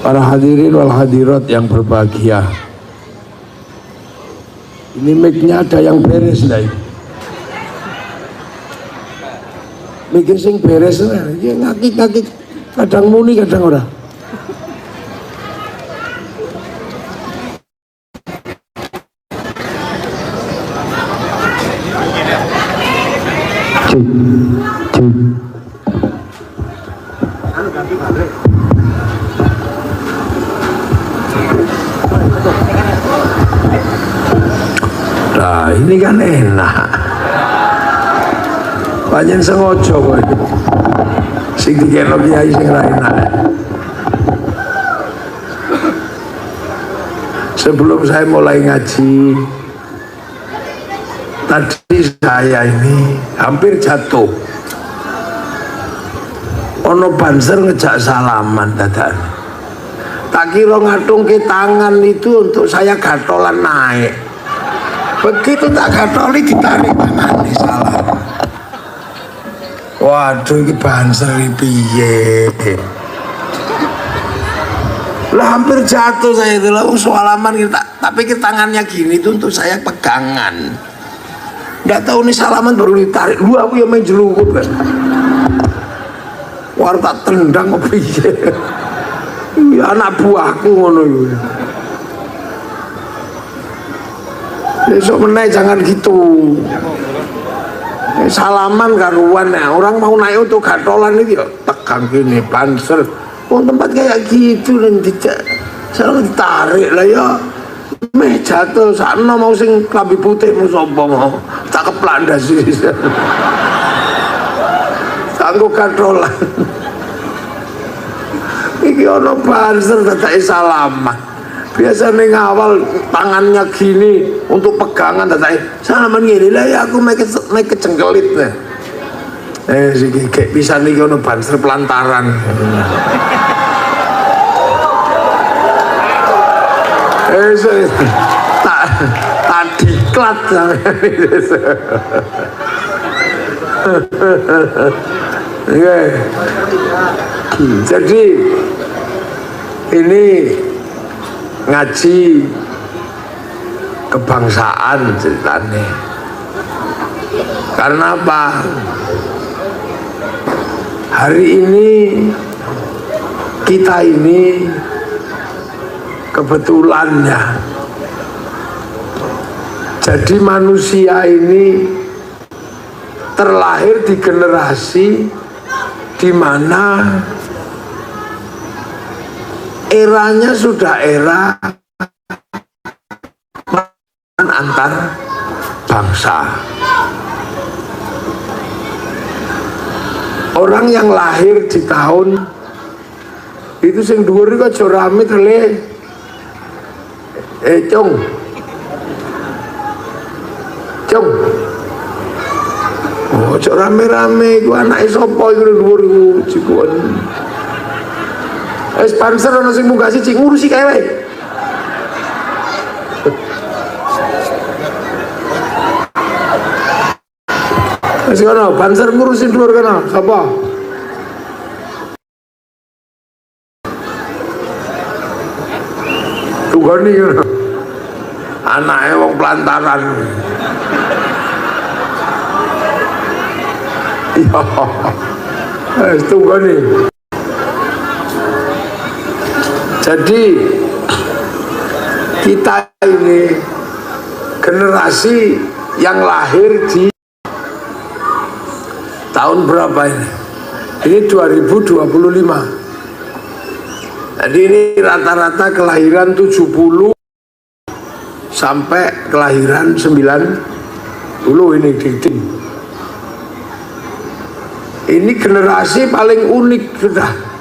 Para hadirin wal hadirat yang berbahagia, ini mic-nya ada yang beres lah. Mikir sing beres lah, ya ngakik-ngakik, kadang muni kadang ora. Nah ini kan enak, panjen sengojo kok sing dikeno kiai sing ra enak. Sebelum saya mulai ngaji tadi, saya ini hampir jatuh. Ono banser ngejak salaman dadan. Tak kira ngatung ke tangan itu untuk saya gatolan naik. Begitu tak gatoli ditarik tangan di salah. Waduh ini banser piye. Lah hampir jatuh saya itu lah salaman kita, tapi ke tangannya gini itu untuk saya pegangan. Nggak tahu nih salaman baru ditarik. Lu aku yang main jelukut kan. War tak tendang apa piye. Ya anak buahku ngono ya. Besok meneh jangan gitu. Salaman karuan ya. Orang mau naik untuk gatolan itu ya tegang gini banser. Oh tempat kayak gitu dan tidak selalu ditarik lah ya. Meh jatuh sana mau sing klambi putih mau sapa mau. Tak keplandas sih. Kanggo gatolan. Iki ono banser dadak salaman. Biasa ning awal tangannya gini untuk pegangan dadak salaman gini lah ya aku mek kecengkelit nih. Siki kayak bisa nih ono banser pelantaran. Tak diklat. Jadi ini ngaji kebangsaan ceritanya. Karena apa? Hari ini kita ini kebetulannya jadi manusia ini terlahir di generasi di mana eranya sudah era antar bangsa. Orang yang lahir di tahun itu sing dhuwur iku aja rame kali. Cung. Oh, aja rame-rame iku anake sapa iku dhuwur iku jikuan. Wis panser ana sing munggah siji ngurusi kae wae. Wis kono panser ngurusi dhuwur kono, sapa? Tugoni kono. Anake wong pelantaran. Iya. Wis tugoni. Jadi kita ini generasi yang lahir di tahun berapa ini? Ini 2025. Jadi ini rata-rata kelahiran 70 sampai kelahiran 90 ini dikti. Ini generasi paling unik sudah.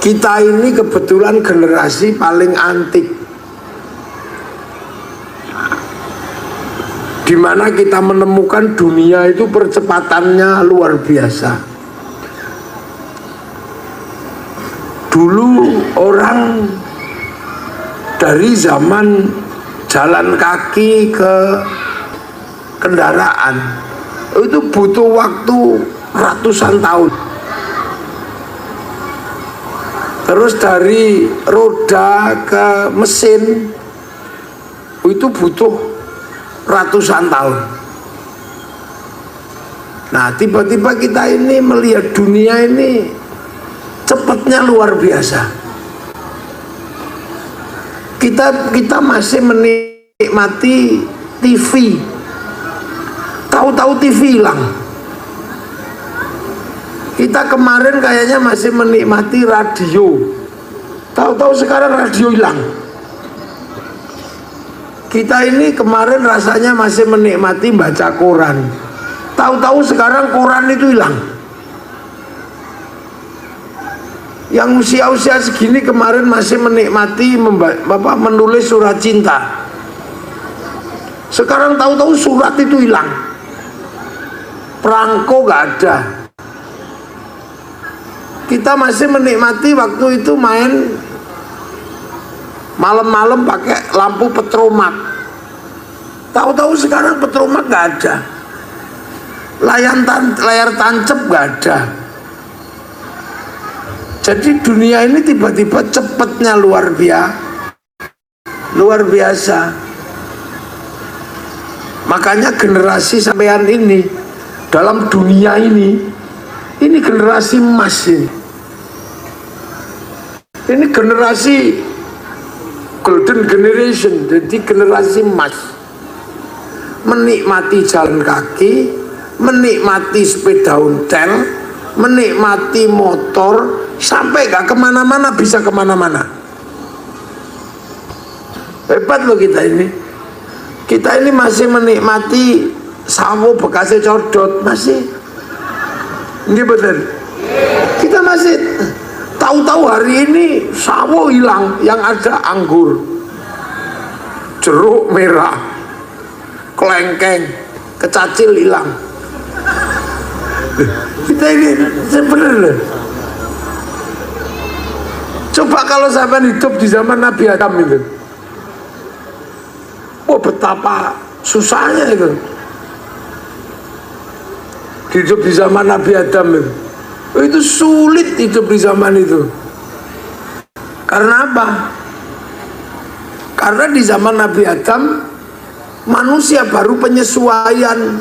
Kita ini kebetulan generasi paling antik, di mana kita menemukan dunia itu percepatannya luar biasa. Dulu orang dari zaman jalan kaki ke kendaraan itu butuh waktu ratusan tahun. Terus dari roda ke mesin itu butuh ratusan tahun. Nah, tiba-tiba kita ini melihat dunia ini cepatnya luar biasa. Kita masih menikmati TV. Tahu-tahu TV hilang. Kita kemarin kayaknya masih menikmati radio. Tahu-tahu sekarang radio hilang. Kita ini kemarin rasanya masih menikmati baca koran. Tahu-tahu sekarang koran itu hilang. Yang usia-usia segini kemarin masih menikmati menulis surat cinta. Sekarang tahu-tahu surat itu hilang. Perangko gak ada. Kita masih menikmati waktu itu main malam-malam pakai lampu petromak. Tahu-tahu sekarang petromak gak ada. Layar tancap gak ada. Jadi dunia ini tiba-tiba cepatnya luar biasa. Makanya generasi sampean ini dalam dunia ini generasi emas ini. Ini generasi golden generation, jadi generasi emas. Menikmati jalan kaki, menikmati sepeda ontel, menikmati motor, sampai gak kemana-mana, bisa kemana-mana. Hebat loh kita ini. Kita ini masih menikmati sawo bekasnya codot, masih. Ini betul. Kita masih tahu-tahu hari ini sawo hilang, yang ada anggur, jeruk merah, kelengkeng, kecacil hilang. Kita ini sebenarnya. Coba kalau sampai hidup di zaman Nabi Adam itu, oh betapa susahnya itu. Hidup di zaman Nabi Adam itu sulit hidup di zaman itu. Karena apa? Karena di zaman Nabi Adam manusia baru penyesuaian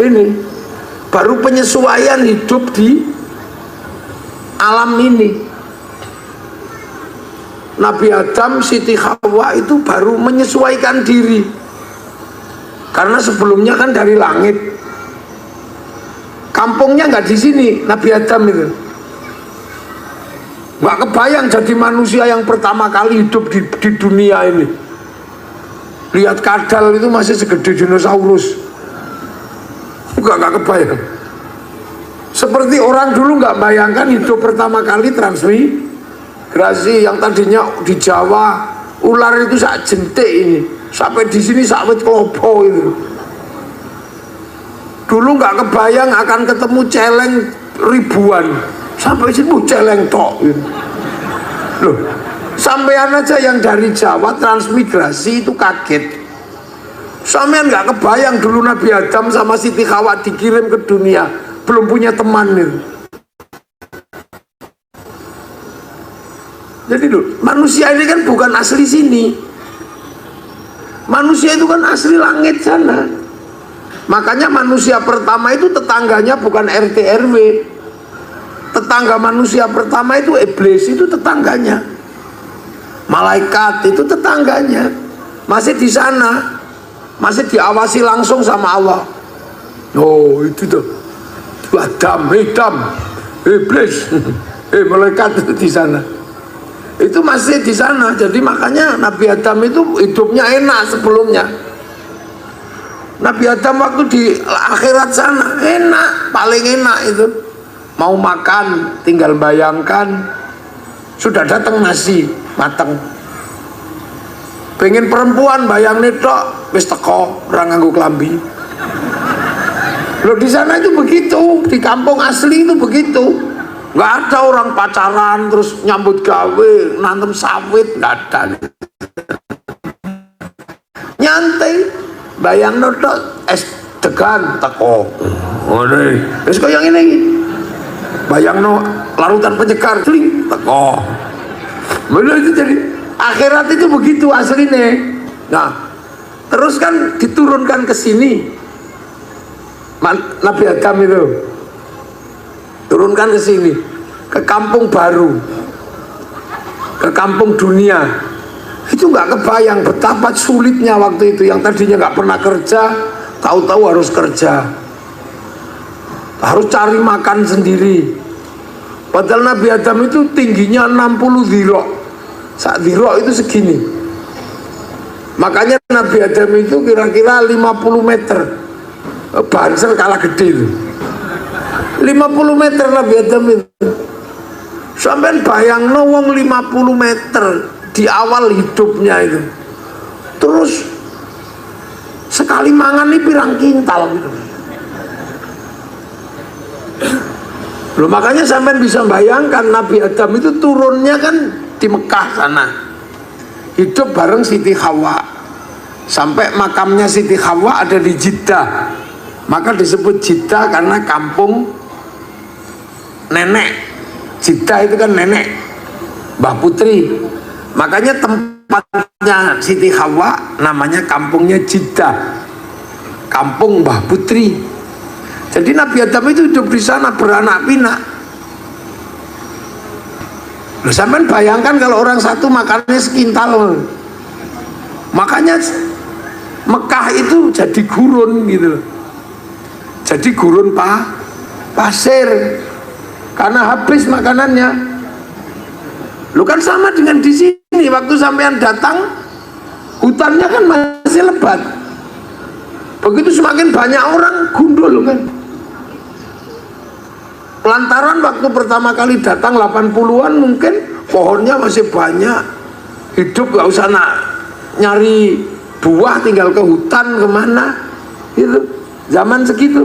ini, baru penyesuaian hidup di alam ini. Nabi Adam, Siti Hawa itu baru menyesuaikan diri. Karena sebelumnya kan dari langit. Kampungnya nggak di sini, Nabi Adam itu. Nggak kebayang jadi manusia yang pertama kali hidup di dunia ini. Lihat kadal itu masih segede dinosaurus. Nggak kebayang. Seperti orang dulu nggak bayangkan hidup pertama kali transmigrasi, yang tadinya di Jawa ular itu sak jentik ini, sampai di sini sak wit klopo itu. Dulu nggak kebayang akan ketemu celeng ribuan, sampai sini celeng tok. Loh, sampean aja yang dari Jawa transmigrasi itu kaget. Sampean nggak kebayang dulu Nabi Adam sama Siti Hawa dikirim ke dunia, belum punya teman itu. Jadi loh, manusia ini kan bukan asli sini. Manusia itu kan asli langit sana. Makanya manusia pertama itu tetangganya bukan RT RW. Tetangga manusia pertama itu iblis, itu tetangganya. Malaikat itu tetangganya. Masih di sana, masih diawasi langsung sama Allah. Oh itu tuh Adam, iblis, malaikat itu di sana. Itu masih di sana. Jadi makanya Nabi Adam itu hidupnya enak sebelumnya. Nabi Adam waktu di akhirat sana enak, paling enak itu. Mau makan tinggal bayangkan sudah datang nasi mateng. Pengen perempuan bayang netok wis teko, orang nganggo klambi. Loh di sana itu begitu, di kampung asli itu begitu. Nggak ada orang pacaran terus nyambut gawe, nantem sawit, nggak ada. Nyantai, bayang notok es degan teko. Oh deh, es kok yang ini. bayangno larutan penyegar celing teko. Bener itu. Jadi akhirat itu begitu aslinya. Nah terus kan diturunkan ke sini Nabi Adam itu turunkan ke sini, ke kampung baru, ke kampung dunia. Itu nggak kebayang betapa sulitnya waktu itu. Yang tadinya nggak pernah kerja, tahu-tahu harus kerja, harus cari makan sendiri. Padahal Nabi Adam itu tingginya 60 dhira'. Sak dhira' itu segini. Makanya Nabi Adam itu kira-kira 50 meter. Banser kalah gede itu. 50 meter Nabi Adam itu. Sampai bayang wong 50 meter di awal hidupnya itu. Terus sekali mangan ini pirang kintal gitu. Loh, makanya sampai bisa bayangkan Nabi Adam itu turunnya kan di Mekah sana. Hidup bareng Siti Hawa. Sampai makamnya Siti Hawa ada di Jeddah. Maka disebut Jeddah karena kampung nenek. Jeddah itu kan nenek Mbah Putri. Makanya tempatnya Siti Hawa namanya kampungnya Jeddah, kampung Mbah Putri. Jadi Nabi Adam itu hidup di sana beranak pinak. Loh, sampean bayangkan kalau orang satu makannya sekintal. Makanya Mekah itu jadi gurun gitu. Jadi gurun pasir karena habis makanannya. Lu kan sama dengan di sini, waktu sampean datang hutannya kan masih lebat. Begitu semakin banyak orang gundul kan. Lantaran waktu pertama kali datang 80-an mungkin pohonnya masih banyak. Hidup gak usah nyari buah, tinggal ke hutan kemana gitu. Zaman segitu.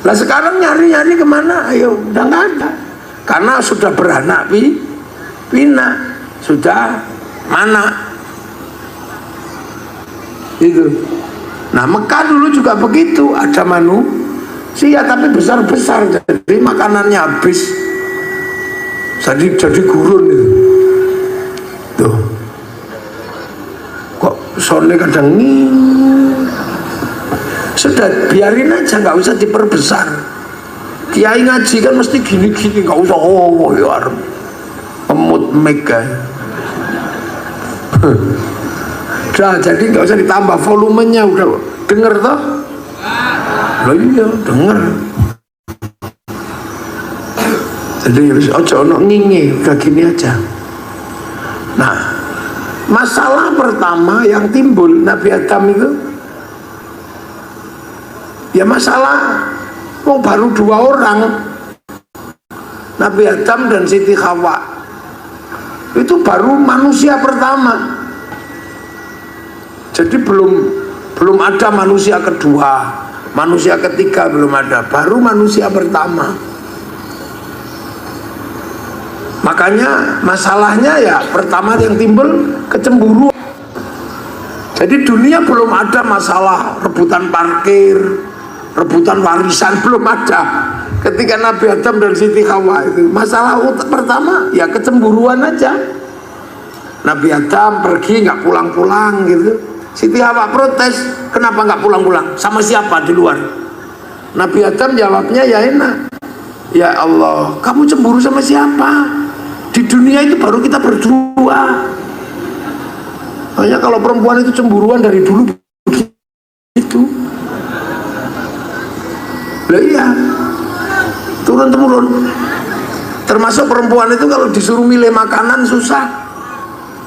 Nah sekarang nyari-nyari kemana? Ayo udah nggak ada. Karena sudah beranak pinak, sudah mana itu. Nah Mekah dulu juga begitu, ada manusia tapi besar-besar, jadi makanannya habis, jadi gurun itu. Tuh kok sone kadang sudah biarin aja, nggak usah diperbesar. Kiai ngaji kan mesti gini-gini, nggak usah ya emut mega. Udah, jadi nggak usah ditambah volumenya, udah denger toh? Loh iya denger. Jadi harus ojo ono ngingi, udah gini aja. Nah masalah pertama yang timbul Nabi Adam itu ya masalah baru 2 orang, Nabi Adam dan Siti Hawa. Itu baru manusia pertama. Jadi belum ada manusia kedua, manusia ketiga belum ada, baru manusia pertama. Makanya masalahnya ya pertama yang timbul kecemburuan. Jadi dunia belum ada masalah rebutan parkir, rebutan warisan, belum ada. Ketika Nabi Adam dan Siti Hawa itu masalah pertama ya kecemburuan aja. Nabi Adam pergi nggak pulang-pulang gitu. Siti Hawa protes, kenapa nggak pulang-pulang? Sama siapa di luar? Nabi Adam jawabnya ya enak, ya Allah, kamu cemburu sama siapa? Di dunia itu baru kita berdua. Hanya kalau perempuan itu cemburuan dari dulu begitu. Lah iya, turun-temurun. Termasuk perempuan itu kalau disuruh milih makanan susah.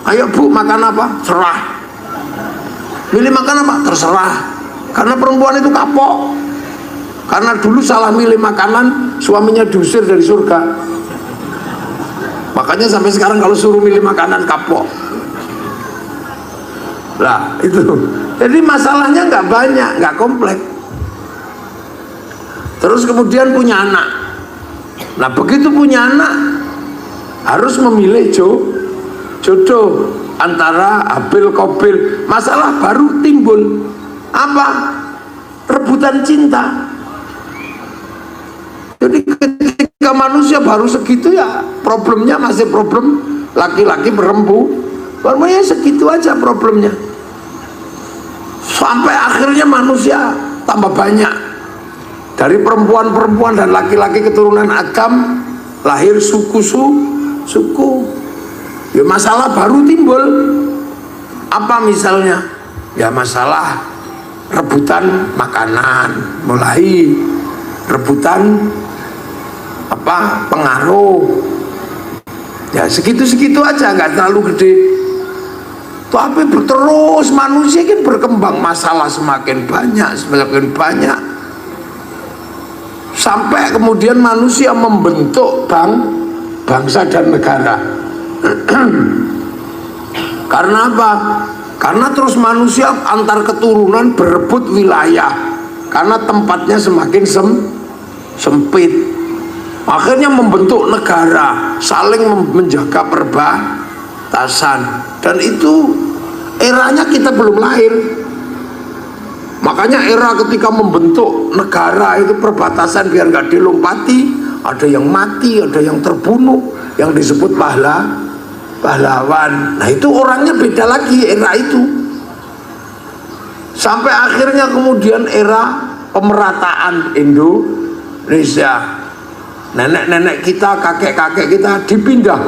Ayo bu, makan apa? Serah. Milih makan apa? Terserah. Karena perempuan itu kapok. Karena dulu salah milih makanan, suaminya diusir dari surga. Makanya sampai sekarang kalau suruh milih makanan kapok. Lah itu. Jadi masalahnya nggak banyak, nggak kompleks. Terus kemudian punya anak. Nah begitu punya anak harus memilih jodoh antara Habil Qabil. Masalah baru timbul, apa? Rebutan cinta. ketika manusia baru segitu ya problemnya masih problem laki-laki perempuan, ya segitu aja problemnya. Sampai akhirnya manusia tambah banyak, dari perempuan-perempuan dan laki-laki keturunan Adam lahir suku. Ya masalah baru timbul. Apa misalnya? Ya masalah rebutan makanan, mulai rebutan pengaruh. Ya segitu-segitu aja, nggak terlalu gede. Tapi terus manusia kan berkembang, masalah semakin banyak, sampai kemudian manusia membentuk bangsa dan negara. Karena apa? Karena terus manusia antar keturunan berebut wilayah, karena tempatnya semakin sempit. Akhirnya membentuk negara, saling menjaga perbatasan, dan itu eranya kita belum lahir. Makanya era ketika membentuk negara itu perbatasan biar nggak dilompati, ada yang mati, ada yang terbunuh, yang disebut pahlawan. Nah itu orangnya beda lagi era itu. Sampai akhirnya kemudian era pemerataan Indonesia. Nenek-nenek kita, kakek-kakek kita dipindah.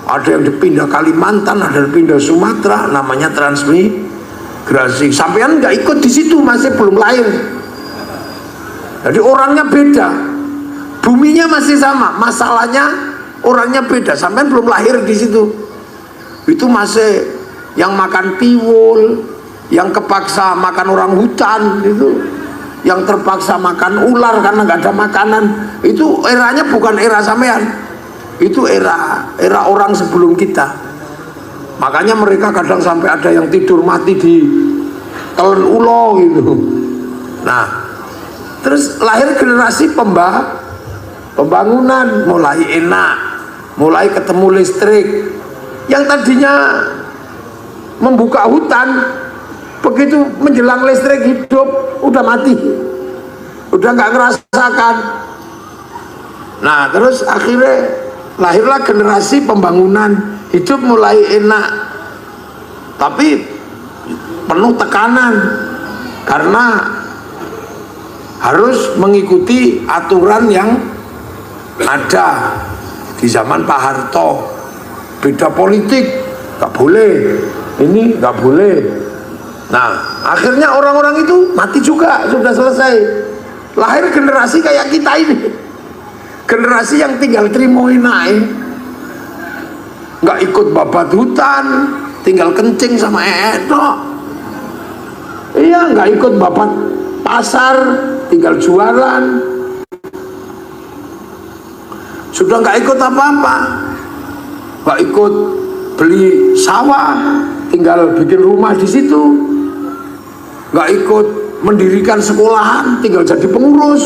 Ada yang dipindah Kalimantan, ada yang dipindah Sumatera, namanya transmigrasi. Sampean nggak ikut di situ, masih belum lahir. Jadi orangnya beda, buminya masih sama, masalahnya orangnya beda. Sampean belum lahir di situ. Itu masih yang makan tiwul, yang kepaksa makan orang hutan itu, yang terpaksa makan ular karena nggak ada makanan. Itu eranya bukan era sampean, itu era orang sebelum kita. Makanya mereka kadang sampai ada yang tidur mati di telan ulo gitu. Nah terus lahir generasi pembangunan, mulai enak, mulai ketemu listrik. Yang tadinya membuka hutan, begitu menjelang listrik hidup udah mati, udah nggak ngerasakan. Nah terus akhirnya lahirlah generasi pembangunan, hidup mulai enak, tapi penuh tekanan karena harus mengikuti aturan yang ada di zaman Pak Harto. Beda politik, nggak boleh, ini nggak boleh. Nah akhirnya orang-orang itu mati juga, sudah selesai. Lahir generasi kayak kita ini, generasi yang tinggal terimoin naik, nggak ikut babat hutan, tinggal kencing sama dok. Iya, nggak ikut babat pasar, tinggal jualan. Sudah nggak ikut apa-apa, nggak ikut beli sawah, tinggal bikin rumah di situ. Nggak ikut mendirikan sekolahan, tinggal jadi pengurus.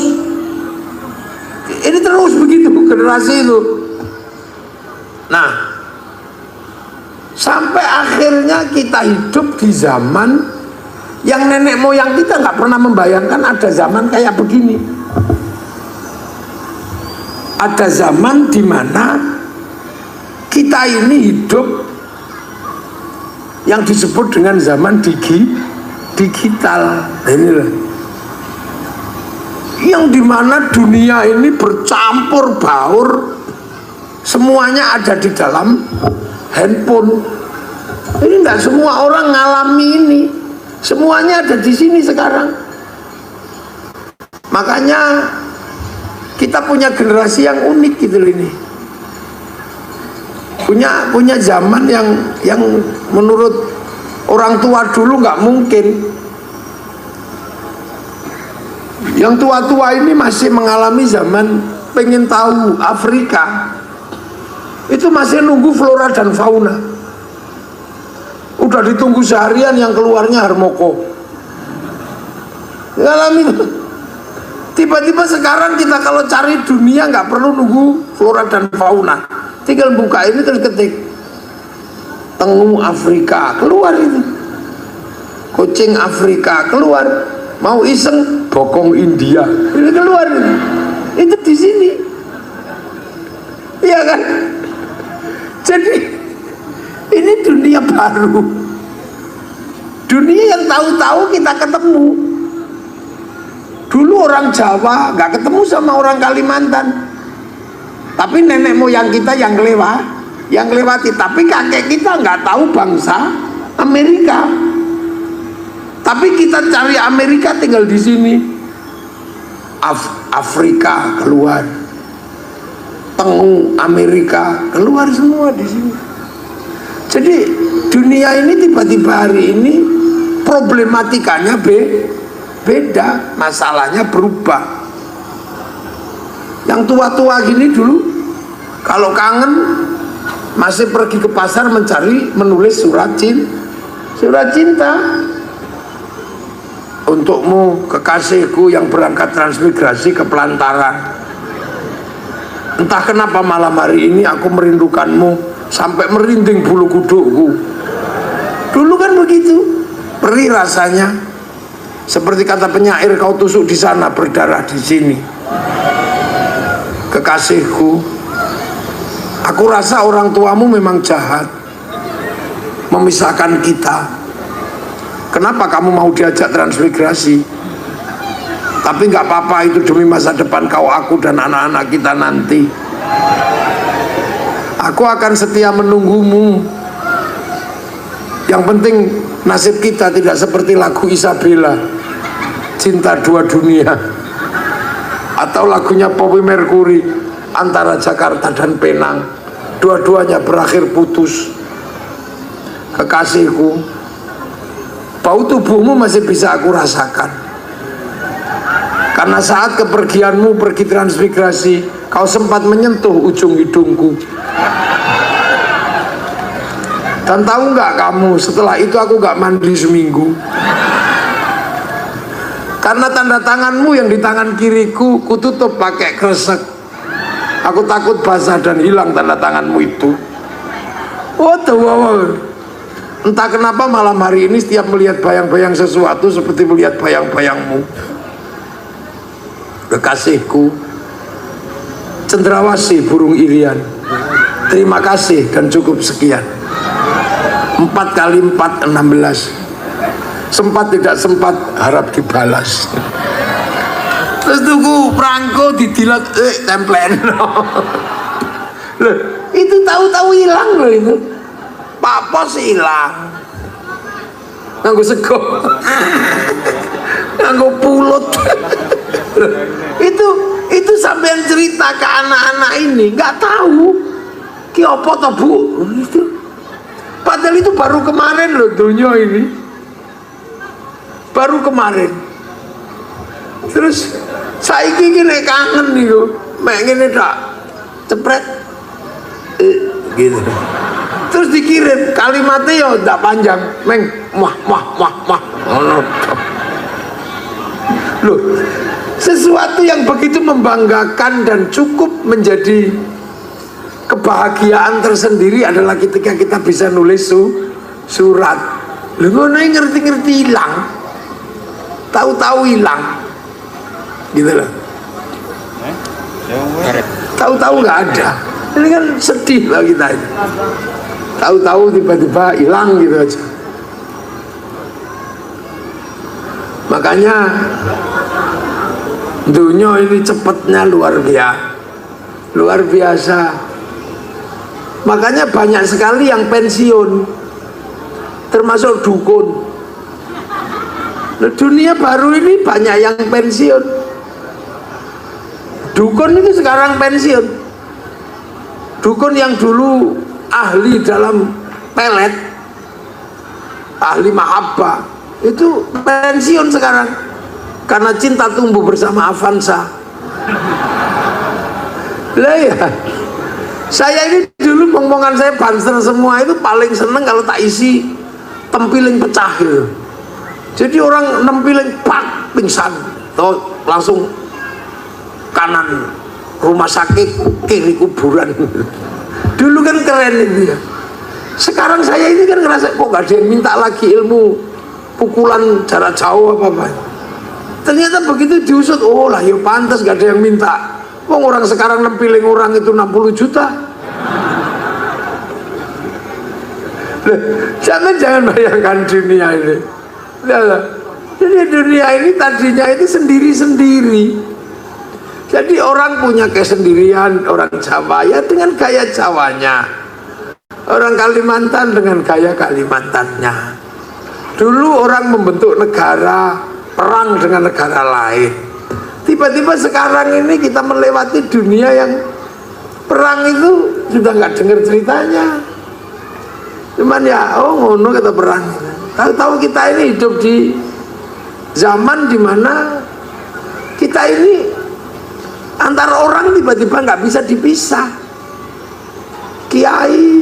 Ini terus begitu generasi itu. Nah sampai akhirnya kita hidup di zaman yang nenek moyang kita nggak pernah membayangkan ada zaman kayak begini. Ada zaman di mana kita ini hidup yang disebut dengan zaman digital. Inilah yang dimana dunia ini bercampur baur, semuanya ada di dalam handphone. Ini enggak semua orang ngalami ini, semuanya ada di sini sekarang. Makanya kita punya generasi yang unik gitu loh ini. Punya zaman yang menurut orang tua dulu nggak mungkin. Yang tua-tua ini masih mengalami zaman pengen tahu Afrika, itu masih nunggu flora dan fauna. Udah ditunggu seharian yang keluarnya harmoko. Ngalami. Tiba-tiba sekarang kita kalau cari dunia nggak perlu nunggu flora dan fauna, tinggal buka ini terus ketik tengu Afrika, keluar itu. Kucing Afrika keluar, mau iseng bokong India, ini keluar itu di sini. Iya kan? Jadi ini dunia baru, dunia yang tahu-tahu kita ketemu. Dulu orang Jawa nggak ketemu sama orang Kalimantan, tapi nenek moyang kita yang lewati. Tapi kakek kita nggak tahu bangsa Amerika. Tapi kita cari Amerika tinggal di sini. Afrika keluar, Tengu Amerika keluar semua di sini. Jadi dunia ini tiba-tiba hari ini problematikanya beda, masalahnya berubah. Yang tua-tua gini dulu kalau kangen masih pergi ke pasar menulis surat cinta. Untukmu kekasihku yang berangkat transmigrasi ke Pelantaran. Entah kenapa malam hari ini aku merindukanmu sampai merinding bulu kudukku. Dulu kan begitu, perih rasanya. Seperti kata penyair, kau tusuk di sana berdarah di sini. Kekasihku, aku rasa orang tuamu memang jahat memisahkan kita. Kenapa kamu mau diajak transmigrasi? Tapi nggak apa-apa, itu demi masa depan kau, aku dan anak-anak kita nanti. Aku akan setia menunggumu. Yang penting nasib kita tidak seperti lagu Isabella, Cinta Dua Dunia, atau lagunya Poppy Mercury, Antara Jakarta dan Penang. Dua-duanya berakhir putus. Kekasihku, bau tubuhmu masih bisa aku rasakan. Karena saat kepergianmu pergi transmigrasi, kau sempat menyentuh ujung hidungku. Dan tahu nggak kamu, setelah itu aku nggak mandi seminggu. Karena tanda tanganmu yang di tangan kiriku, kututup pakai kresek. Aku takut basah dan hilang tanda tanganmu itu. Wow. Entah kenapa malam hari ini setiap melihat bayang-bayang sesuatu seperti melihat bayang-bayangmu. Kekasihku, cendrawasih burung irian, terima kasih dan cukup sekian. 4 kali 4 16. Sempat tidak sempat harap dibalas. Terus tuku perangko didilat templen. Loh, itu tahu-tahu hilang loh itu. Pak Pos hilang. Nganggo sego. Nganggo pulut. Itu sampean cerita ke anak-anak ini nggak tahu ki apa toh Bu itu. Padahal itu baru kemarin loh dunia ini, baru kemarin. Terus saiki gini kangen nih loh, mek ngene tak cepret gitu. Terus dikirim kalimatnya ya tidak panjang, meng wah loh. Sesuatu yang begitu membanggakan dan cukup menjadi kebahagiaan tersendiri adalah ketika kita bisa nulis surat. Lu ngono ngerti-ngerti hilang, tahu-tahu hilang, gitu loh. Tahu-tahu nggak ada. Ini kan sedih lah kita ini. Tahu-tahu tiba-tiba hilang gitu aja. Makanya dunia ini cepatnya luar biasa. Makanya banyak sekali yang pensiun, termasuk dukun. Nah, dunia baru ini banyak yang pensiun. Dukun itu sekarang pensiun. Dukun yang dulu ahli dalam pelet, ahli mahabbah, itu pensiun sekarang karena cinta tumbuh bersama Avanza. Lah ya, saya ini dulu omongan saya banser semua itu paling seneng kalau tak isi tempiling pecah gitu. Jadi orang nempiling pak pingsan, atau langsung kanan rumah sakit, kiri kuburan. Dulu kan keren itu ya. Sekarang saya ini kan ngerasa kok gak ada yang minta lagi ilmu pukulan jarak jauh apa-apa. Ternyata begitu diusut, oh lah ya pantas gak ada yang minta Wong orang sekarang nempiling orang itu 60 juta. Jangan bayangkan dunia ini. Jadi dunia ini tadinya itu sendiri-sendiri. Jadi orang punya kesendirian, orang Jawa ya dengan gaya Jawanya, orang Kalimantan dengan gaya Kalimantannya. Dulu orang membentuk negara, perang dengan negara lain. Tiba-tiba sekarang ini kita melewati dunia yang perang itu sudah nggak dengar ceritanya. Cuman ya, oh ngono kita perang. Tahu-tahu kita ini hidup di zaman dimana kita ini antara orang tiba-tiba nggak bisa dipisah. Kiai,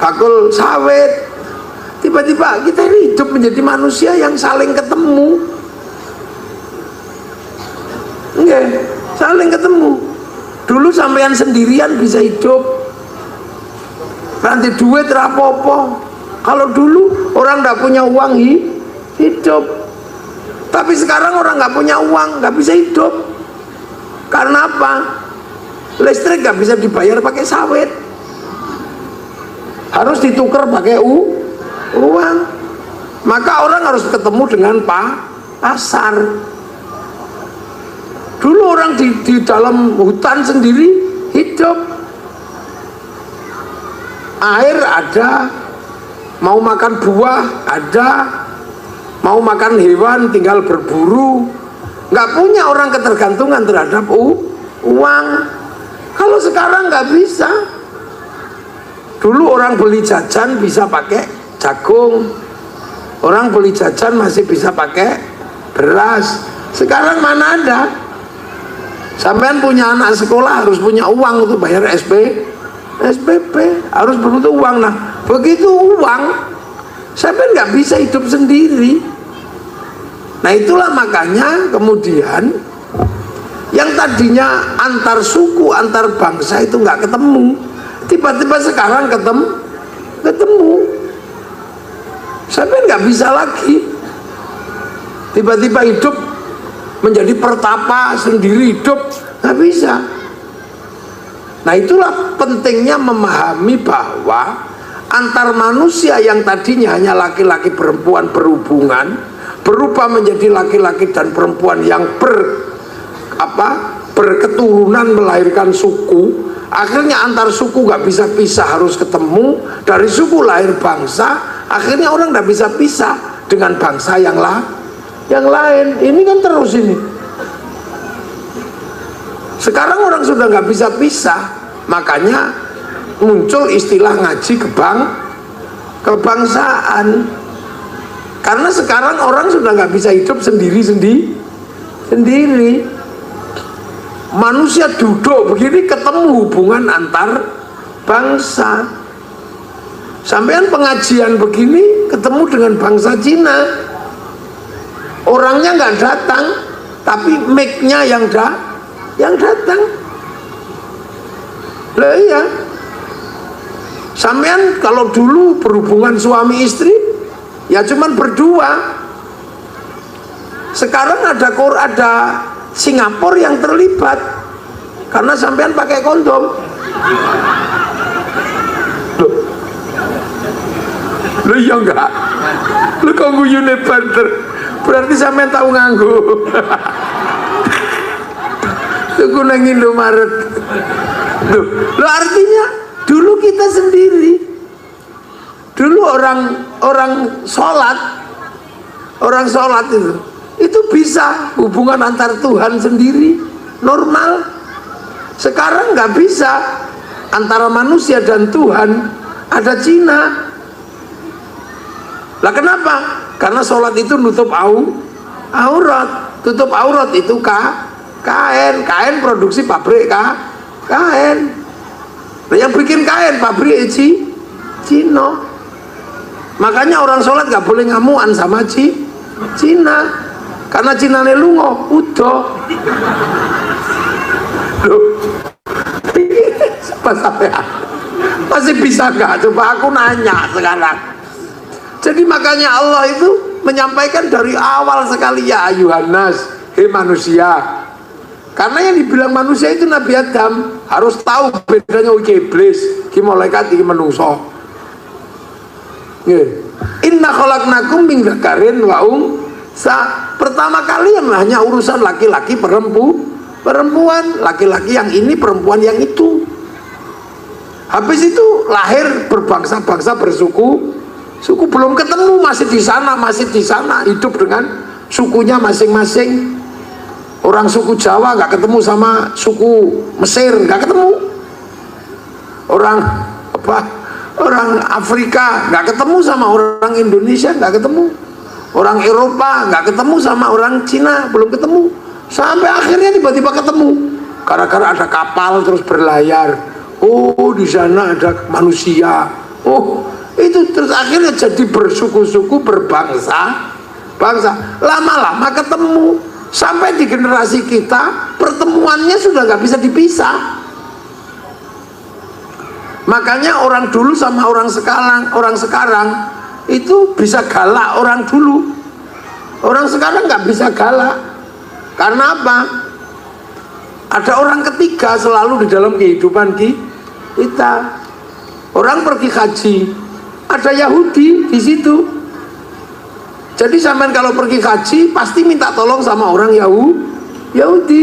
bakul sawit, tiba-tiba kita ini hidup menjadi manusia yang saling ketemu. Enggak, saling ketemu. Dulu sampean sendirian bisa hidup, nanti duit rapopo. Kalau dulu orang nggak punya uang hidup, tapi sekarang orang nggak punya uang nggak bisa hidup. Karena apa? Listrik nggak bisa dibayar pakai sawit, harus ditukar pakai uang. Maka orang harus ketemu dengan pasar. Dulu orang di dalam hutan sendiri hidup, air ada, mau makan buah ada, mau makan hewan tinggal berburu. Nggak punya orang ketergantungan terhadap uang. Kalau sekarang nggak bisa. Dulu orang beli jajan bisa pakai jagung, orang beli jajan masih bisa pakai beras. Sekarang mana ada? Sampean punya anak sekolah harus punya uang untuk bayar SPP, harus butuh uang. Nah begitu uang, sampean nggak bisa hidup sendiri. Nah itulah makanya kemudian yang tadinya antar suku, antar bangsa itu nggak ketemu, tiba-tiba sekarang ketemu. Sampai nggak bisa lagi, tiba-tiba hidup menjadi pertapa sendiri, hidup nggak bisa. Nah itulah pentingnya memahami bahwa antar manusia yang tadinya hanya laki-laki perempuan berhubungan berubah menjadi laki-laki dan perempuan yang berketurunan melahirkan suku. Akhirnya antar suku nggak bisa pisah, harus ketemu. Dari suku lahir bangsa, akhirnya orang nggak bisa pisah dengan bangsa yang lain. Ini kan terus ini. Sekarang orang sudah nggak bisa pisah, makanya muncul istilah ngaji kebangsaan. Karena sekarang orang sudah nggak bisa hidup sendiri. Manusia duduk begini ketemu hubungan antar bangsa. Sampean pengajian begini ketemu dengan bangsa Cina, orangnya nggak datang, tapi mic-nya yang datang. Lah iya, sampean kalau dulu berhubungan suami istri ya cuman berdua. Sekarang ada Singapura yang terlibat karena sampean pakai kondom. Lo iya enggak? Lo kok guyune banter? Berarti sampean tahu nganggo. Tuku nang Indomaret. Lo artinya dulu kita sendiri. Dulu orang sholat itu bisa hubungan antar Tuhan sendiri normal. Sekarang nggak bisa, antara manusia dan Tuhan ada Cina. Lah kenapa? Karena sholat itu nutup aurat. Tutup aurat itu kain produksi pabrik kain. Nah, yang bikin kain pabrik Cina. Makanya orang sholat nggak boleh ngamuan sama Cina. Karena Cina ne lungo, udah. Loh, sampai masih bisa nggak? Coba aku nanya sekarang. Jadi makanya Allah itu menyampaikan dari awal sekali, ya ayuhan nas, hei manusia, Karena yang dibilang manusia itu Nabi Adam, harus tahu bedanya iblis, ki malaikat, ki menungso. Inna khalaqnakum min dzakarin wa unsa. Pertama kali yang hanya urusan laki-laki perempuan, laki-laki yang ini, perempuan yang itu. Habis itu lahir berbangsa-bangsa, bersuku, belum ketemu, masih di sana, hidup dengan sukunya masing-masing. Orang suku Jawa nggak ketemu sama suku Mesir, nggak ketemu. Orang Afrika nggak ketemu sama orang Indonesia, nggak ketemu. Orang Eropa nggak ketemu sama orang Cina, belum ketemu. Sampai akhirnya tiba-tiba ketemu. Gara-gara ada kapal terus berlayar. Oh, di sana ada manusia. Oh, itu terus akhirnya jadi bersuku-suku, berbangsa. Lama-lama ketemu. Sampai di generasi kita, pertemuannya sudah nggak bisa dipisah. Makanya orang dulu sama orang sekarang itu bisa galak orang dulu. Orang sekarang nggak bisa galak. Karena apa? Ada orang ketiga selalu di dalam kehidupan kita. Orang pergi haji, ada Yahudi di situ. Jadi sampean kalau pergi haji pasti minta tolong sama orang Yahudi.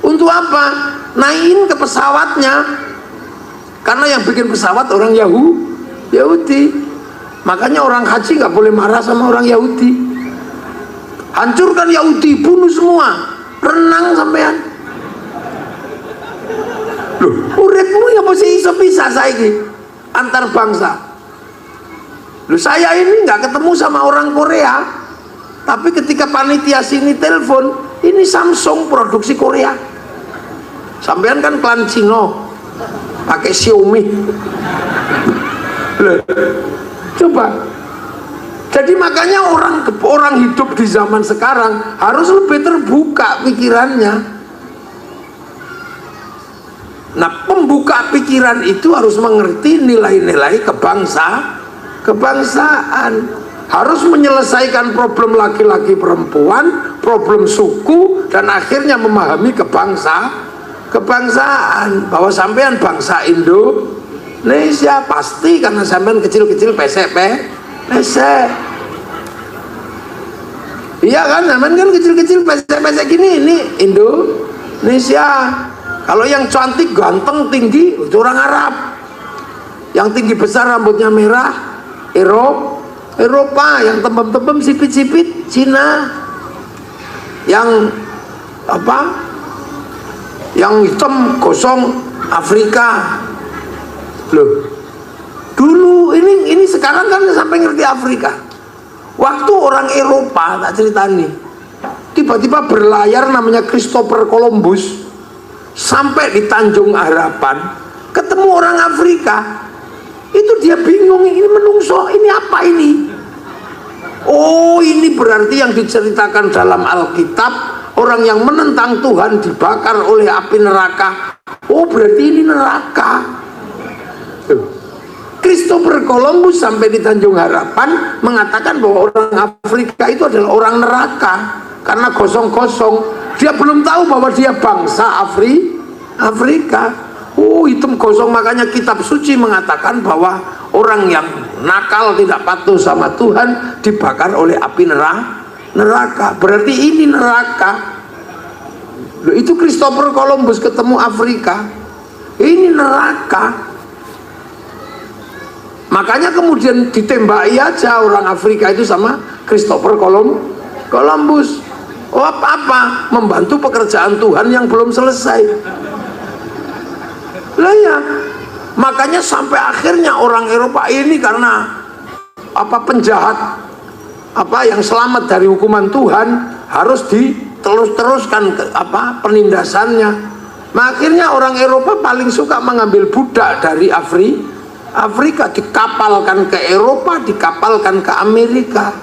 Untuk apa? Naikin ke pesawatnya. Karena yang bikin pesawat orang Yahudi. Makanya orang haji nggak boleh marah sama orang Yahudi. Hancurkan Yahudi, bunuh semua. Renang sampean. Loh, uripmu ya mesti iso pisah saiki antar bangsa. Loh, saya ini nggak ketemu sama orang Korea, tapi ketika panitia sini telepon, ini Samsung produksi Korea. Sampean kan klan Cina, pakai Xiaomi. Loh, coba. Jadi makanya orang hidup di zaman sekarang harus lebih terbuka pikirannya. Nah, pembuka pikiran itu harus mengerti nilai-nilai kebangsaan. Harus menyelesaikan problem laki-laki perempuan, problem suku, dan akhirnya memahami kebangsaan. Bahwa sampean bangsa Indonesia pasti karena sampean kecil-kecil pesek. Iya kan, sampean kan kecil-kecil pesek gini, ini Indonesia. Kalau yang cantik, ganteng, tinggi, itu orang Arab. Yang tinggi besar, rambutnya merah, Eropa. Yang tembem-tembem, sipit-sipit, Cina. Yang yang hitam, gosong, Afrika. Loh, dulu ini sekarang kan sampai ngerti Afrika. Waktu orang Eropa, tak ceritani, tiba-tiba berlayar namanya Christopher Columbus, sampai di Tanjung Harapan, ketemu orang Afrika. Itu dia bingung, ini menungso, ini apa ini? Oh, ini berarti yang diceritakan dalam Alkitab, orang yang menentang Tuhan dibakar oleh api neraka. Oh, berarti ini neraka. Christopher Columbus sampai di Tanjung Harapan mengatakan bahwa orang Afrika itu adalah orang neraka karena kosong-kosong. Dia belum tahu bahwa dia bangsa Afrika. Oh, hitam gosong. Makanya kitab suci mengatakan bahwa orang yang nakal, tidak patuh sama Tuhan, dibakar oleh api neraka. Berarti ini neraka. Loh, itu Christopher Columbus ketemu Afrika. Ini neraka. Makanya kemudian ditembaki aja orang Afrika itu sama Christopher Columbus. Oh, apa? Membantu pekerjaan Tuhan yang belum selesai. Lah ya, makanya sampai akhirnya orang Eropa ini karena penjahat yang selamat dari hukuman Tuhan harus diteruskan penindasannya. Nah, akhirnya orang Eropa paling suka mengambil budak dari Afrika, dikapalkan ke Eropa, dikapalkan ke Amerika.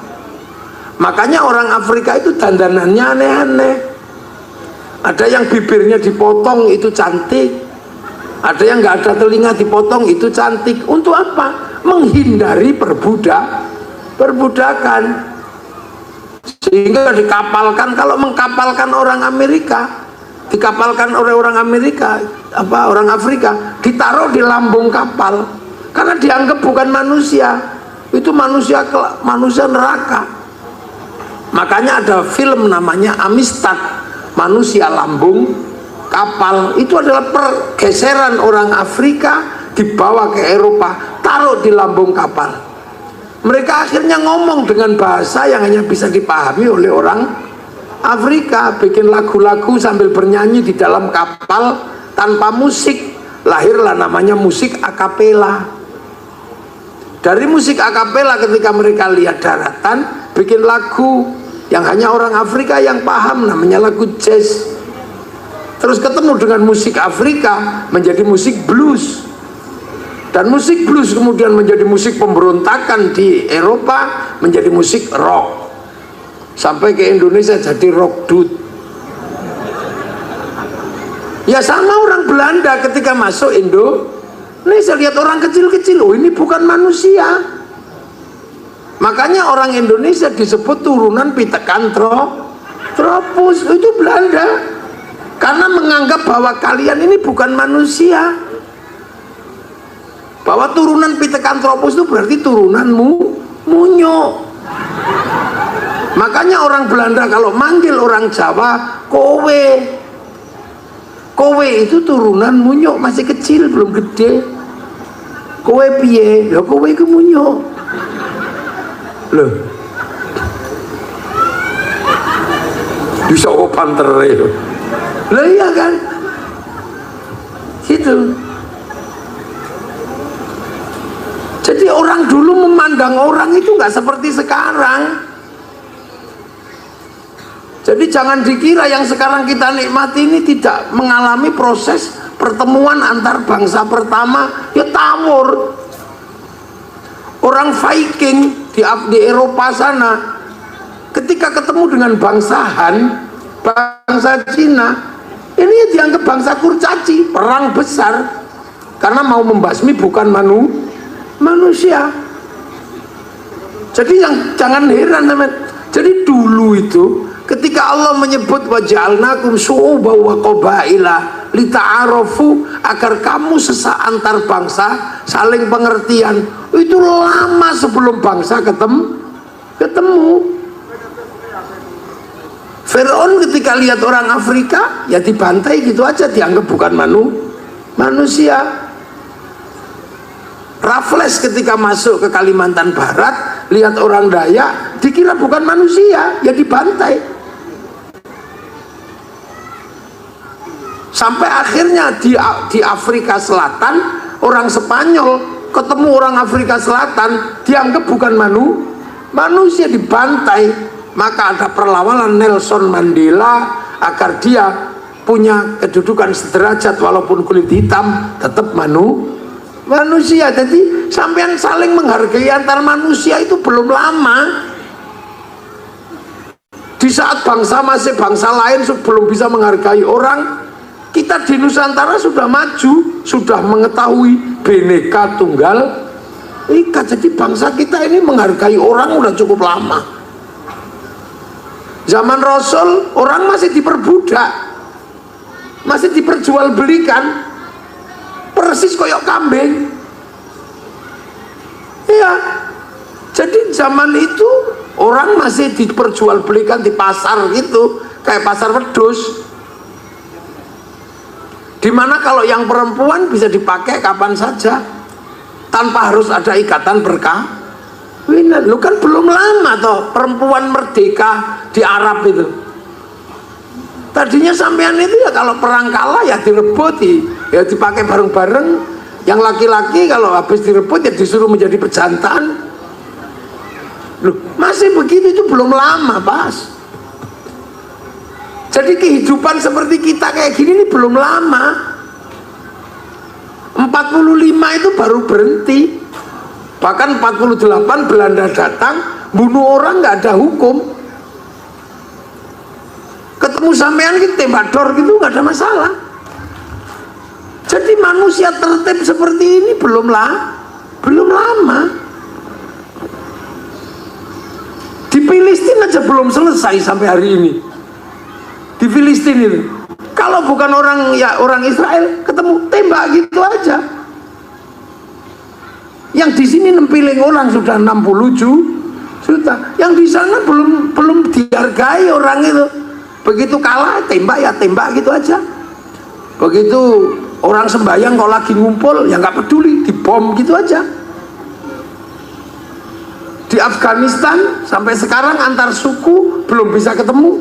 Makanya orang Afrika itu dandanannya aneh-aneh. Ada yang bibirnya dipotong, itu cantik. Ada yang nggak ada telinga dipotong, itu cantik. Untuk apa? Menghindari perbudakan. Sehingga dikapalkan. Kalau mengkapalkan orang Amerika, dikapalkan oleh orang Amerika, orang Afrika, ditaruh di lambung kapal karena dianggap bukan manusia, itu manusia neraka. Makanya ada film namanya Amistad, manusia lambung kapal. Itu adalah pergeseran orang Afrika dibawa ke Eropa, taruh di lambung kapal. Mereka akhirnya ngomong dengan bahasa yang hanya bisa dipahami oleh orang Afrika, bikin lagu-lagu sambil bernyanyi di dalam kapal tanpa musik. Lahirlah namanya musik akapela. Dari musik akapela ketika mereka lihat daratan, bikin lagu yang hanya orang Afrika yang paham, namanya lagu jazz. Terus ketemu dengan musik Afrika menjadi musik blues, dan musik blues kemudian menjadi musik pemberontakan di Eropa, menjadi musik rock, sampai ke Indonesia jadi rock dude. Ya sama orang Belanda ketika masuk Indonesia, lihat orang kecil-kecil, oh ini bukan manusia. Makanya orang Indonesia disebut turunan Pithecanthropus, itu Belanda, karena menganggap bahwa kalian ini bukan manusia. Bahwa turunan Pithecanthropus itu berarti turunan munyo. Makanya orang Belanda kalau manggil orang Jawa kowe, kowe itu turunan munyo, masih kecil belum gede. Kowe piye? Ya kowe itu munyo. Loh, bisa pantere. Lah iya kan, gitu. Jadi orang dulu memandang orang itu nggak seperti sekarang. Jadi jangan dikira yang sekarang kita nikmati ini tidak mengalami proses pertemuan antar bangsa pertama, ya tawur. Orang Viking di Eropa sana, ketika ketemu dengan bangsa Han, bangsa Cina, ini dianggap bangsa kurcaci, perang besar karena mau membasmi bukan manusia. Jadi jangan heran teman. Jadi dulu itu ketika Allah menyebut waja'alnakum syu'uban wa qabaila lita'arafu, agar kamu antar bangsa saling pengertian, itu lama sebelum bangsa ketemu. Firaun ketika lihat orang Afrika ya dibantai gitu aja, dianggap bukan manusia. Raffles ketika masuk ke Kalimantan Barat lihat orang Dayak dikira bukan manusia, ya dibantai. Sampai akhirnya di Afrika Selatan orang Spanyol ketemu orang Afrika Selatan dianggap bukan manusia, dibantai. Maka ada perlawanan Nelson Mandela agar dia punya kedudukan sederajat walaupun kulit hitam, tetap manusia. Jadi sampean saling menghargai antar manusia itu belum lama. Di saat bangsa masih bangsa lain belum bisa menghargai orang, kita di Nusantara sudah maju, sudah mengetahui Bhinneka Tunggal Ika. Jadi bangsa kita ini menghargai orang udah cukup lama. Zaman Rasul orang masih diperbudak, masih diperjualbelikan, persis koyok kambing. Iya. Jadi zaman itu orang masih diperjualbelikan di pasar gitu, kayak pasar wedhus. Dimana kalau yang perempuan bisa dipakai kapan saja tanpa harus ada ikatan perkawinan. Lu kan belum lama toh perempuan merdeka di Arab itu. Tadinya sampean itu ya kalau perang kalah ya direbut, ya dipakai bareng-bareng. Yang laki-laki kalau habis direbut ya disuruh menjadi pejantan. Loh, masih begitu, itu belum lama Pas. Jadi kehidupan seperti kita kayak gini ini belum lama. 45 itu baru berhenti. Bahkan 48 Belanda datang bunuh orang nggak ada hukum. Ketemu sampean gitu tembak dor gitu nggak ada masalah. Jadi manusia tertib seperti ini belum lama. Di Filistin aja belum selesai sampai hari ini. Di Filistin itu Kalau bukan orang Israel, ketemu tembak gitu aja. Yang di sini nempiling orang sudah 60 juta. Yang di sana belum dihargai orang itu. Begitu kalah tembak ya tembak gitu aja. Begitu orang sembahyang kalau lagi ngumpul ya nggak peduli, dibom gitu aja. Di Afghanistan sampai sekarang antar suku belum bisa ketemu,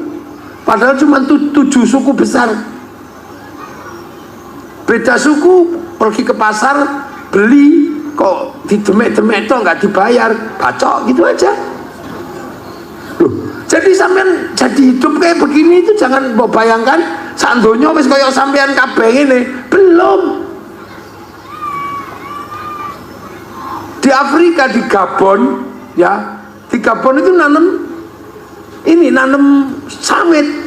padahal cuma 7 suku besar. Beda suku pergi ke pasar beli kok didemek-demek itu nggak dibayar, bacok gitu aja. Loh, jadi sampean jadi hidup kayak begini itu jangan mau bayangkan sandonya wis kayak sampean kabeh ini belum. Di Afrika, di Gabon ya, di Gabon itu nanam sawit.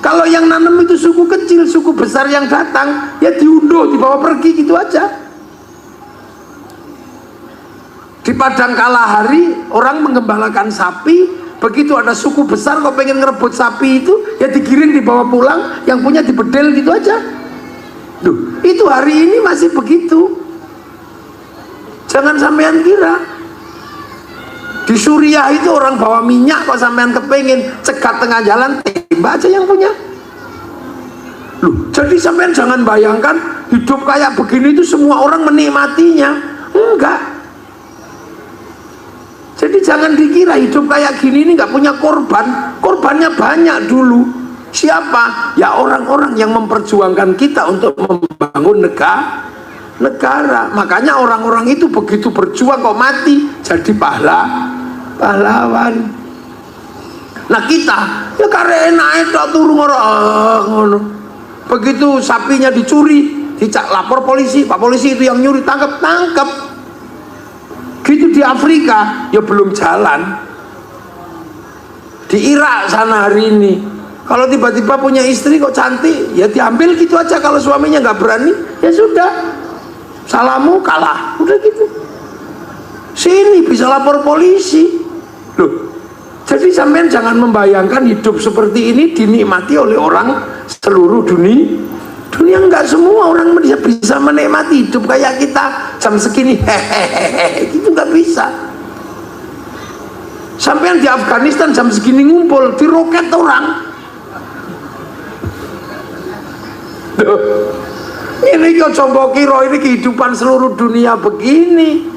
Kalau yang nanam itu suku kecil, suku besar yang datang ya diunduh, dibawa pergi gitu aja. Di padang Kalahari orang menggembalakan sapi, begitu ada suku besar kok pengen ngerebut sapi itu ya digiring dibawa pulang, yang punya dibedel gitu aja. Duh, itu hari ini masih begitu. Jangan sampean kira di Suriah itu orang bawa minyak kok sampean kepengen cegat tengah jalan, tembak aja yang punya. Loh, jadi sampean jangan bayangkan hidup kayak begini itu semua orang menikmatinya. Enggak. Jadi jangan dikira hidup kayak gini ini nggak punya korban. Korbannya banyak dulu. Siapa? Ya orang-orang yang memperjuangkan kita untuk membangun negara. Makanya orang-orang itu begitu berjuang kok mati jadi pahlawan. Nah kita ya karena enak turun ngono. Begitu sapinya dicuri, lapor polisi, Pak polisi itu yang nyuri, tangkap. Gitu di Afrika ya belum jalan. Di Irak sana hari ini kalau tiba-tiba punya istri kok cantik ya diambil gitu aja. Kalau suaminya nggak berani ya sudah, salamu kalah, udah gitu. Sini bisa lapor polisi. Loh, jadi sampean jangan membayangkan hidup seperti ini dinikmati oleh orang seluruh dunia. Enggak semua orang bisa menikmati hidup kayak kita jam segini hehehe gitu, nggak bisa. Sampai di Afghanistan jam segini ngumpul diroket orang. Duh, ini kok coba kira ini kehidupan seluruh dunia begini.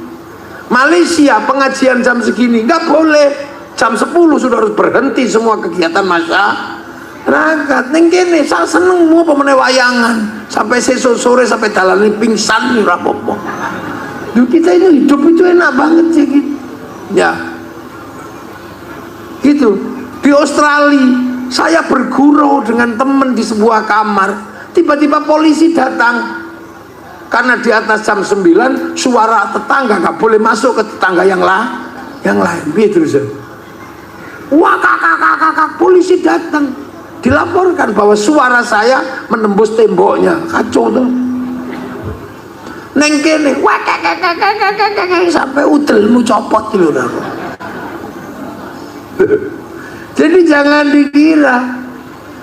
Malaysia pengajian jam segini nggak boleh, jam 10 sudah harus berhenti semua kegiatan masyarakat. Neng kene saya seneng mau pemene wayangan sampai sore sampai dalan pingsan nih rapopo. Kita ini hidup itu enak banget sih gitu. Ya gitu. Di Australia saya bergurau dengan teman di sebuah kamar, tiba-tiba polisi datang karena di atas jam 9 suara tetangga nggak boleh masuk ke tetangga yang lain gitu. Wah kakak polisi datang, dilaporkan bahwa suara saya menembus temboknya. Kacau tuh. Neng kene sampai udelmu copot gitu. Jadi jangan dikira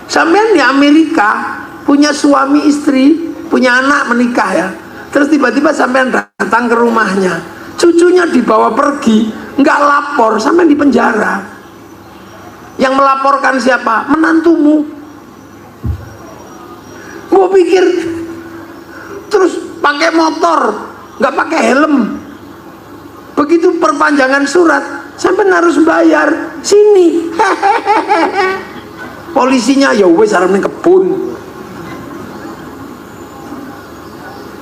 sampean di Amerika punya suami istri, punya anak menikah ya, terus tiba-tiba sampean datang ke rumahnya, cucunya dibawa pergi, nggak lapor, sampean di penjara. Yang melaporkan siapa? Menantumu. Gua pikir terus pakai motor, nggak pakai helm. Begitu perpanjangan surat, sampai harus bayar. Sini. Polisinya ya wes arep ning kebun.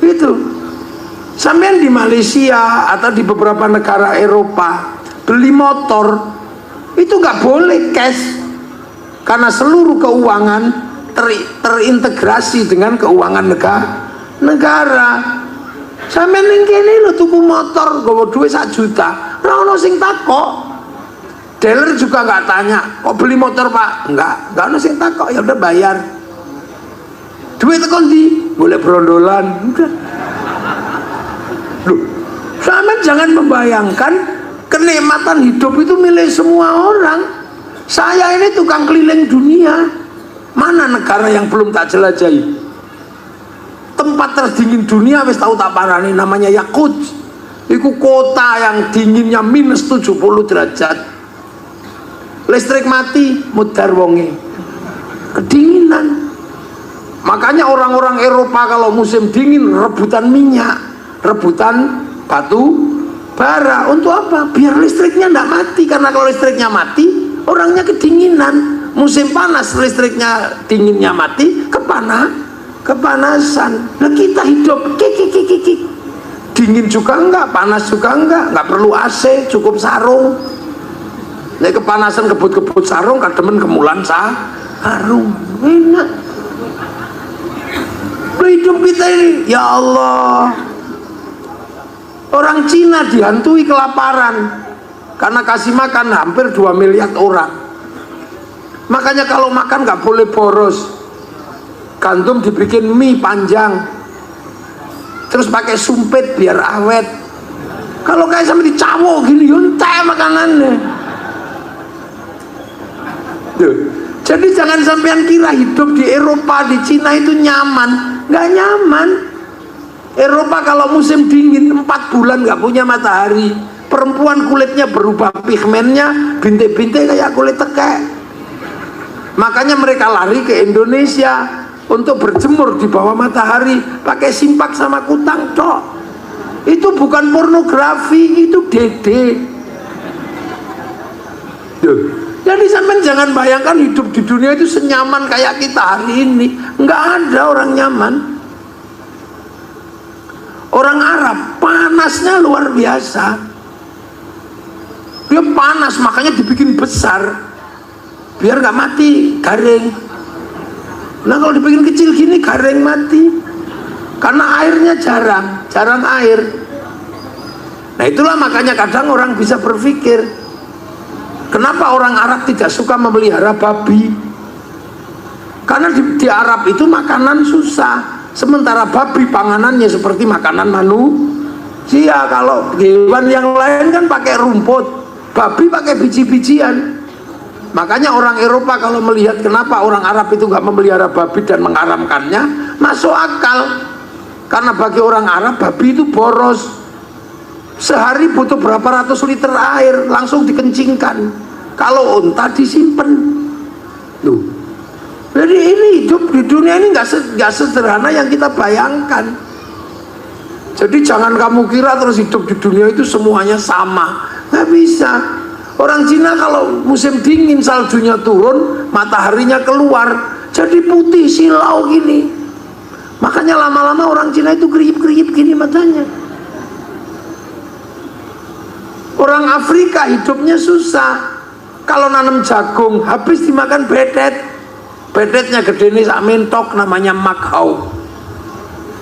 Itu. Sampean di Malaysia atau di beberapa negara Eropa beli motor itu nggak boleh cash karena seluruh keuangan terintegrasi dengan keuangan negara. Sampeyan ning kene lho tuku motor nggawa duit 1 juta, ora ono sing takok. Dealer juga nggak tanya, kok beli motor Pak? Nggak ono sing takok, ya udah bayar. Duit tekan ndi? Boleh brondolan. Udah. Loh, sampeyan jangan membayangkan kenikmatan hidup itu milik semua orang. Saya ini tukang keliling dunia, Mana negara yang belum tak jelajahi? Tempat terdingin dunia wis tahu tak parani, namanya Yakut. Iku kota yang dinginnya minus 70 derajat. Listrik mati, mudar wonge, kedinginan. Makanya orang-orang Eropa kalau musim dingin rebutan minyak, rebutan batu bara. Untuk apa? Biar listriknya tidak mati. Karena kalau listriknya mati, orangnya kedinginan. Musim panas listriknya dinginnya mati, kepanasan. Nah kita hidup kik. Dingin juga enggak, panas juga enggak perlu AC, cukup sarung. Nek kepanasan kebut-kebut sarung, kademen kemulan sarung. Enak. Hidup kita ini, ya Allah. Orang Cina dihantui kelaparan karena kasih makan hampir 2 miliar orang. Makanya kalau makan nggak boleh boros. Gandum dibikin mie panjang, terus pakai sumpit biar awet. Kalau kayak sama dicawok gini, yuntai makanannya. Tuh. Jadi jangan sampean kira hidup di Eropa, di Cina itu nyaman. Nggak nyaman. Eropa kalau musim dingin 4 bulan nggak punya matahari. Perempuan kulitnya berubah pigmennya, bintik-bintik kayak kulit tekek. Makanya mereka lari ke Indonesia untuk berjemur di bawah matahari pakai simpak sama kutang tok. Itu bukan pornografi, itu dede. Jadi sampean jangan bayangkan hidup di dunia itu senyaman kayak kita hari ini. Nggak ada orang nyaman. Orang Arab panasnya luar biasa. Dia panas makanya dibikin besar biar nggak mati, garing. Nah kalau dibikin kecil gini garing mati karena airnya jarang air. Nah itulah makanya kadang orang bisa berpikir, kenapa orang Arab tidak suka memelihara babi? Karena di Arab itu makanan susah, sementara babi panganannya seperti makanan manusia. Kalau hewan yang lain kan pakai rumput, babi pakai biji-bijian. Makanya orang Eropa kalau melihat kenapa orang Arab itu nggak memelihara babi dan mengharamkannya, masuk akal. Karena bagi orang Arab babi itu boros, sehari butuh berapa ratus liter air langsung dikencingkan. Kalau unta disimpan. Tuh. Jadi ini hidup di dunia ini nggak sederhana yang kita bayangkan. Jadi jangan kamu kira terus hidup di dunia itu semuanya sama, nggak bisa. Orang Cina kalau musim dingin saljunya turun, mataharinya keluar, jadi putih silau gini. Makanya lama-lama orang Cina itu kerip-kerip gini matanya. Orang Afrika hidupnya susah. Kalau nanam jagung habis dimakan bedet. Bedetnya gede nih sak mentok namanya makhau.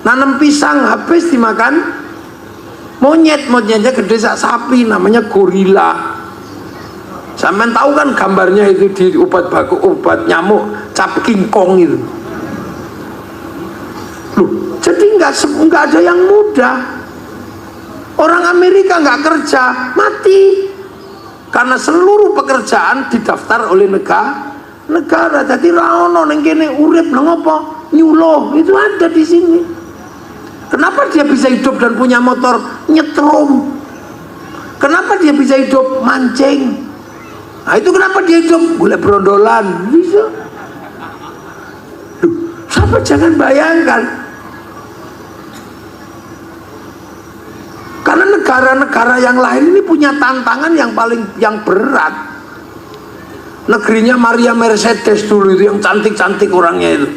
Nanam pisang habis dimakan monyetnya gede sak sapi namanya gorila. Sampean tahu kan gambarnya itu di obat baku, obat nyamuk cap King Kong itu. Loh, jadi nggak ada yang mudah. Orang Amerika nggak kerja mati karena seluruh pekerjaan didaftar oleh negara. Jadi raono neng kene urip nang apa nyuloh itu ada di sini. Kenapa dia bisa hidup dan punya motor nyetrum? Kenapa dia bisa hidup mancing? Nah itu kenapa dia hidup boleh berondolan bisa. Duh, sampai jangan bayangkan. Karena negara-negara yang lain ini punya tantangan yang berat. Negerinya Maria Mercedes dulu itu yang cantik-cantik orangnya itu.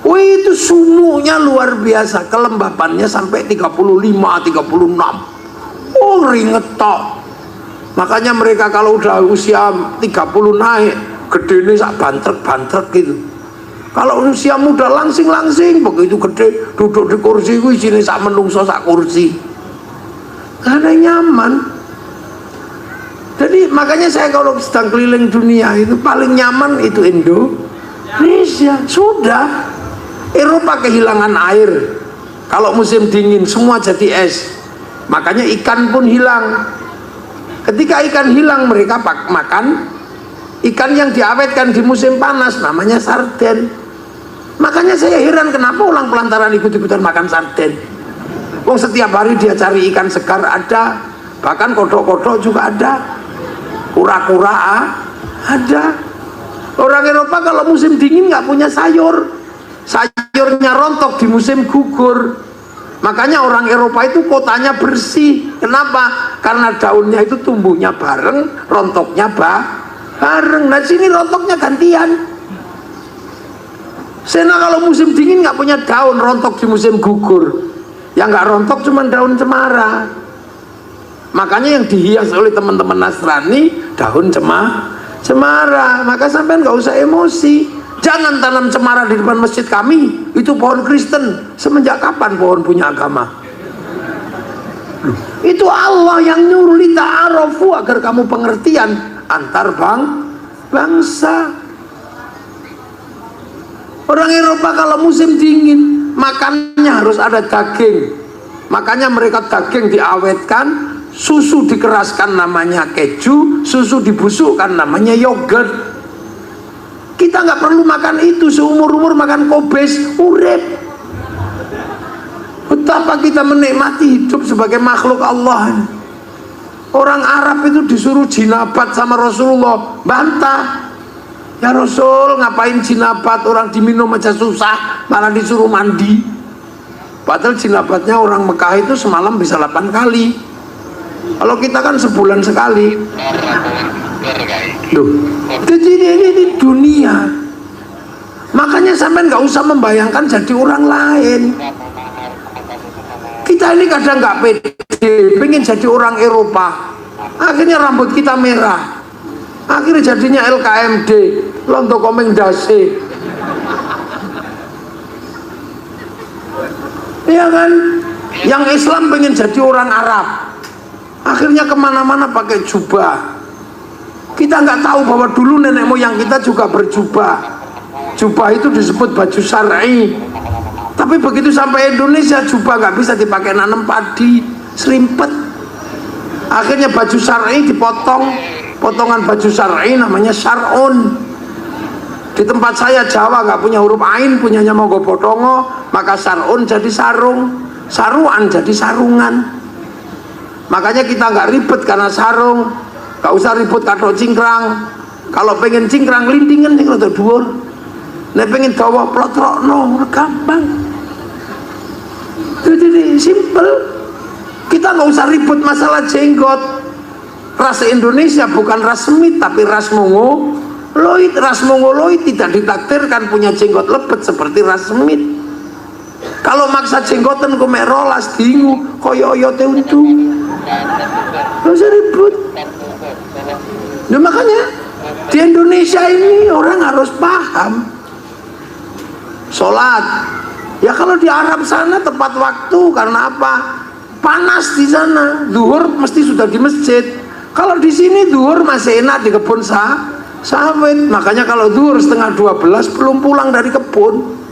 Wih itu sumunya luar biasa, kelembapannya sampai 35, 36. Oh ringet tok. Makanya mereka kalau udah usia 30 naik, gede ini sak bantrek-bantrek gitu. Kalau usia muda langsing-langsing, begitu gede duduk di kursi gue sini sak menungso sak kursi. Karena nyaman. Jadi makanya saya kalau sedang keliling dunia itu paling nyaman itu Indonesia. Sudah. Eropa kehilangan air. Kalau musim dingin semua jadi es. Makanya ikan pun hilang. Ketika ikan hilang mereka makan Ikan yang diawetkan di musim panas namanya sarden. Makanya saya heran kenapa orang pelantaran ikut-ikutan makan sarden. Wong setiap hari dia cari ikan segar ada, bahkan kodok-kodok juga ada, kura-kura ada. Orang Eropa kalau musim dingin nggak punya sayur, sayurnya rontok di musim gugur. Makanya orang Eropa itu kotanya bersih. Kenapa? Karena daunnya itu tumbuhnya bareng, rontoknya bareng. Nah sini rontoknya gantian. Sena kalau musim dingin nggak punya daun, rontok di musim gugur. Yang nggak rontok cuma daun cemara. Makanya yang dihias oleh teman-teman Nasrani daun cemara. Maka sampean nggak usah emosi. Jangan tanam cemara di depan masjid kami. Itu pohon Kristen. Semenjak kapan pohon punya agama? Itu Allah yang nyuruh lita'arafu, agar kamu pengertian antar bangsa. Orang Eropa kalau musim dingin makannya harus ada daging. Makanya mereka daging diawetkan, susu dikeraskan namanya keju, susu dibusukkan namanya yogurt. Kita nggak perlu makan itu, seumur-umur makan kobes, urip. Betapa kita menikmati hidup sebagai makhluk Allah. Orang Arab itu disuruh jinabat sama Rasulullah, bantah. Ya Rasul, ngapain jinabat, orang diminum aja susah, malah disuruh mandi. Padahal jinabatnya orang Mekah itu semalam bisa 8 kali. Kalau kita kan sebulan sekali. Duh, jadi ini dunia. Makanya sampai nggak usah membayangkan jadi orang lain. Kita ini kadang nggak pede, pengen jadi orang Eropa. Akhirnya rambut kita merah. Akhirnya jadinya LKMD, Londo Komendase. Iya kan? Yang Islam pengen jadi orang Arab. Akhirnya kemana-mana pakai jubah. Kita nggak tahu bahwa dulu nenek moyang kita juga berjubah. Jubah itu disebut baju syar'i. Tapi begitu sampai Indonesia, jubah nggak bisa dipakai nanam padi, serimpet. Akhirnya baju syar'i dipotong, potongan baju syar'i namanya syar'un. Di tempat saya Jawa nggak punya huruf ain, punyanya Mogopotongo, maka syar'un jadi sarung, saruan jadi sarungan. Makanya kita nggak ribet karena sarung. Gak usah ribut katok cingkrang. Kalau pengen cingkrang lindingan sing rada dhuwur. Nek pengen dawa plotrokno gampang. Jadi simple. Kita nggak usah ribut masalah jenggot. Ras Indonesia bukan ras Semit tapi ras Mongoloid. Ras Mongoloid tidak ditakdirkan punya jenggot lebet seperti ras Semit. Kalau maksa jenggotan mek rolas dingu koyo oyote untu. Nggak usah ribut. Nah makanya di Indonesia ini orang harus paham sholat. Ya kalau di Arab sana tepat waktu, karena apa? Panas di sana, zuhur mesti sudah di masjid. Kalau di sini zuhur masih enak di kebun sawit. Makanya kalau zuhur setengah 12 belum pulang dari kebun.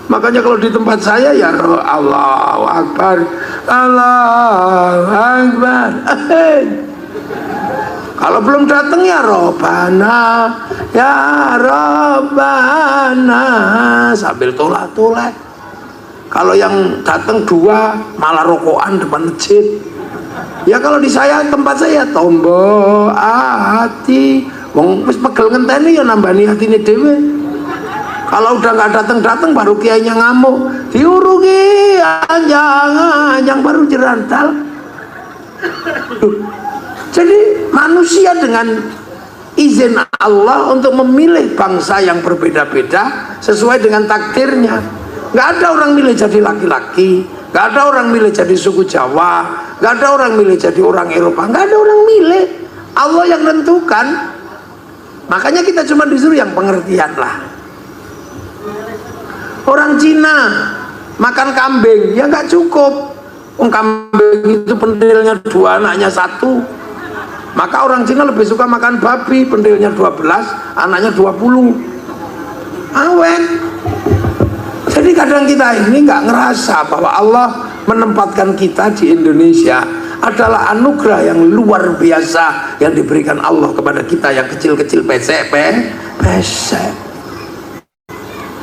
Makanya kalau di tempat saya ya Allahu Akbar, Allahu Akbar. Kalau belum datang ya Robbana, ya Robbana sambil tolak-tolak. Kalau yang datang 2 malah rokokan depan masjid. Ya kalau di saya, tempat saya tombo hati, wong wis pegel ngenteni ya nambani hatine dhewe. Kalau udah nggak datang baru kiainya ngamuk, diurugi anjang baru jerantal. Jadi manusia dengan izin Allah untuk memilih bangsa yang berbeda-beda sesuai dengan takdirnya. Nggak ada orang milih jadi laki-laki, nggak ada orang milih jadi suku Jawa, nggak ada orang milih jadi orang Eropa, nggak ada orang milih. Allah yang tentukan. Makanya kita cuma disuruh yang pengertian lah. Orang Cina makan kambing ya nggak cukup. Kambing itu pentilnya 2, anaknya 1. Maka orang Cina lebih suka makan babi, pentilnya 12, anaknya 20. Awet. Jadi kadang kita ini nggak ngerasa bahwa Allah menempatkan kita di Indonesia adalah anugerah yang luar biasa yang diberikan Allah kepada kita yang kecil-kecil pesek.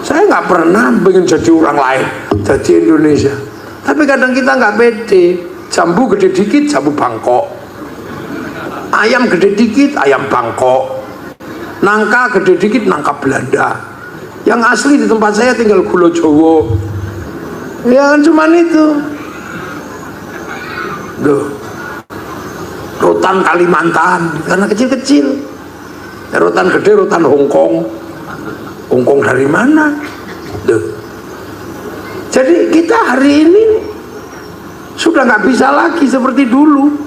Saya nggak pernah pengen jadi orang lain, jadi Indonesia. Tapi kadang kita nggak pede. Jambu gede dikit, jambu Bangkok. Ayam gede dikit, ayam Bangkok. Nangka gede dikit, nangka Belanda. Yang asli di tempat saya tinggal gula Jawa. Ya kan cuman itu. Duh. Rotan Kalimantan karena kecil-kecil. Rotan gede, rotan Hongkong. Hongkong dari mana? Duh. Jadi kita hari ini sudah nggak bisa lagi seperti dulu.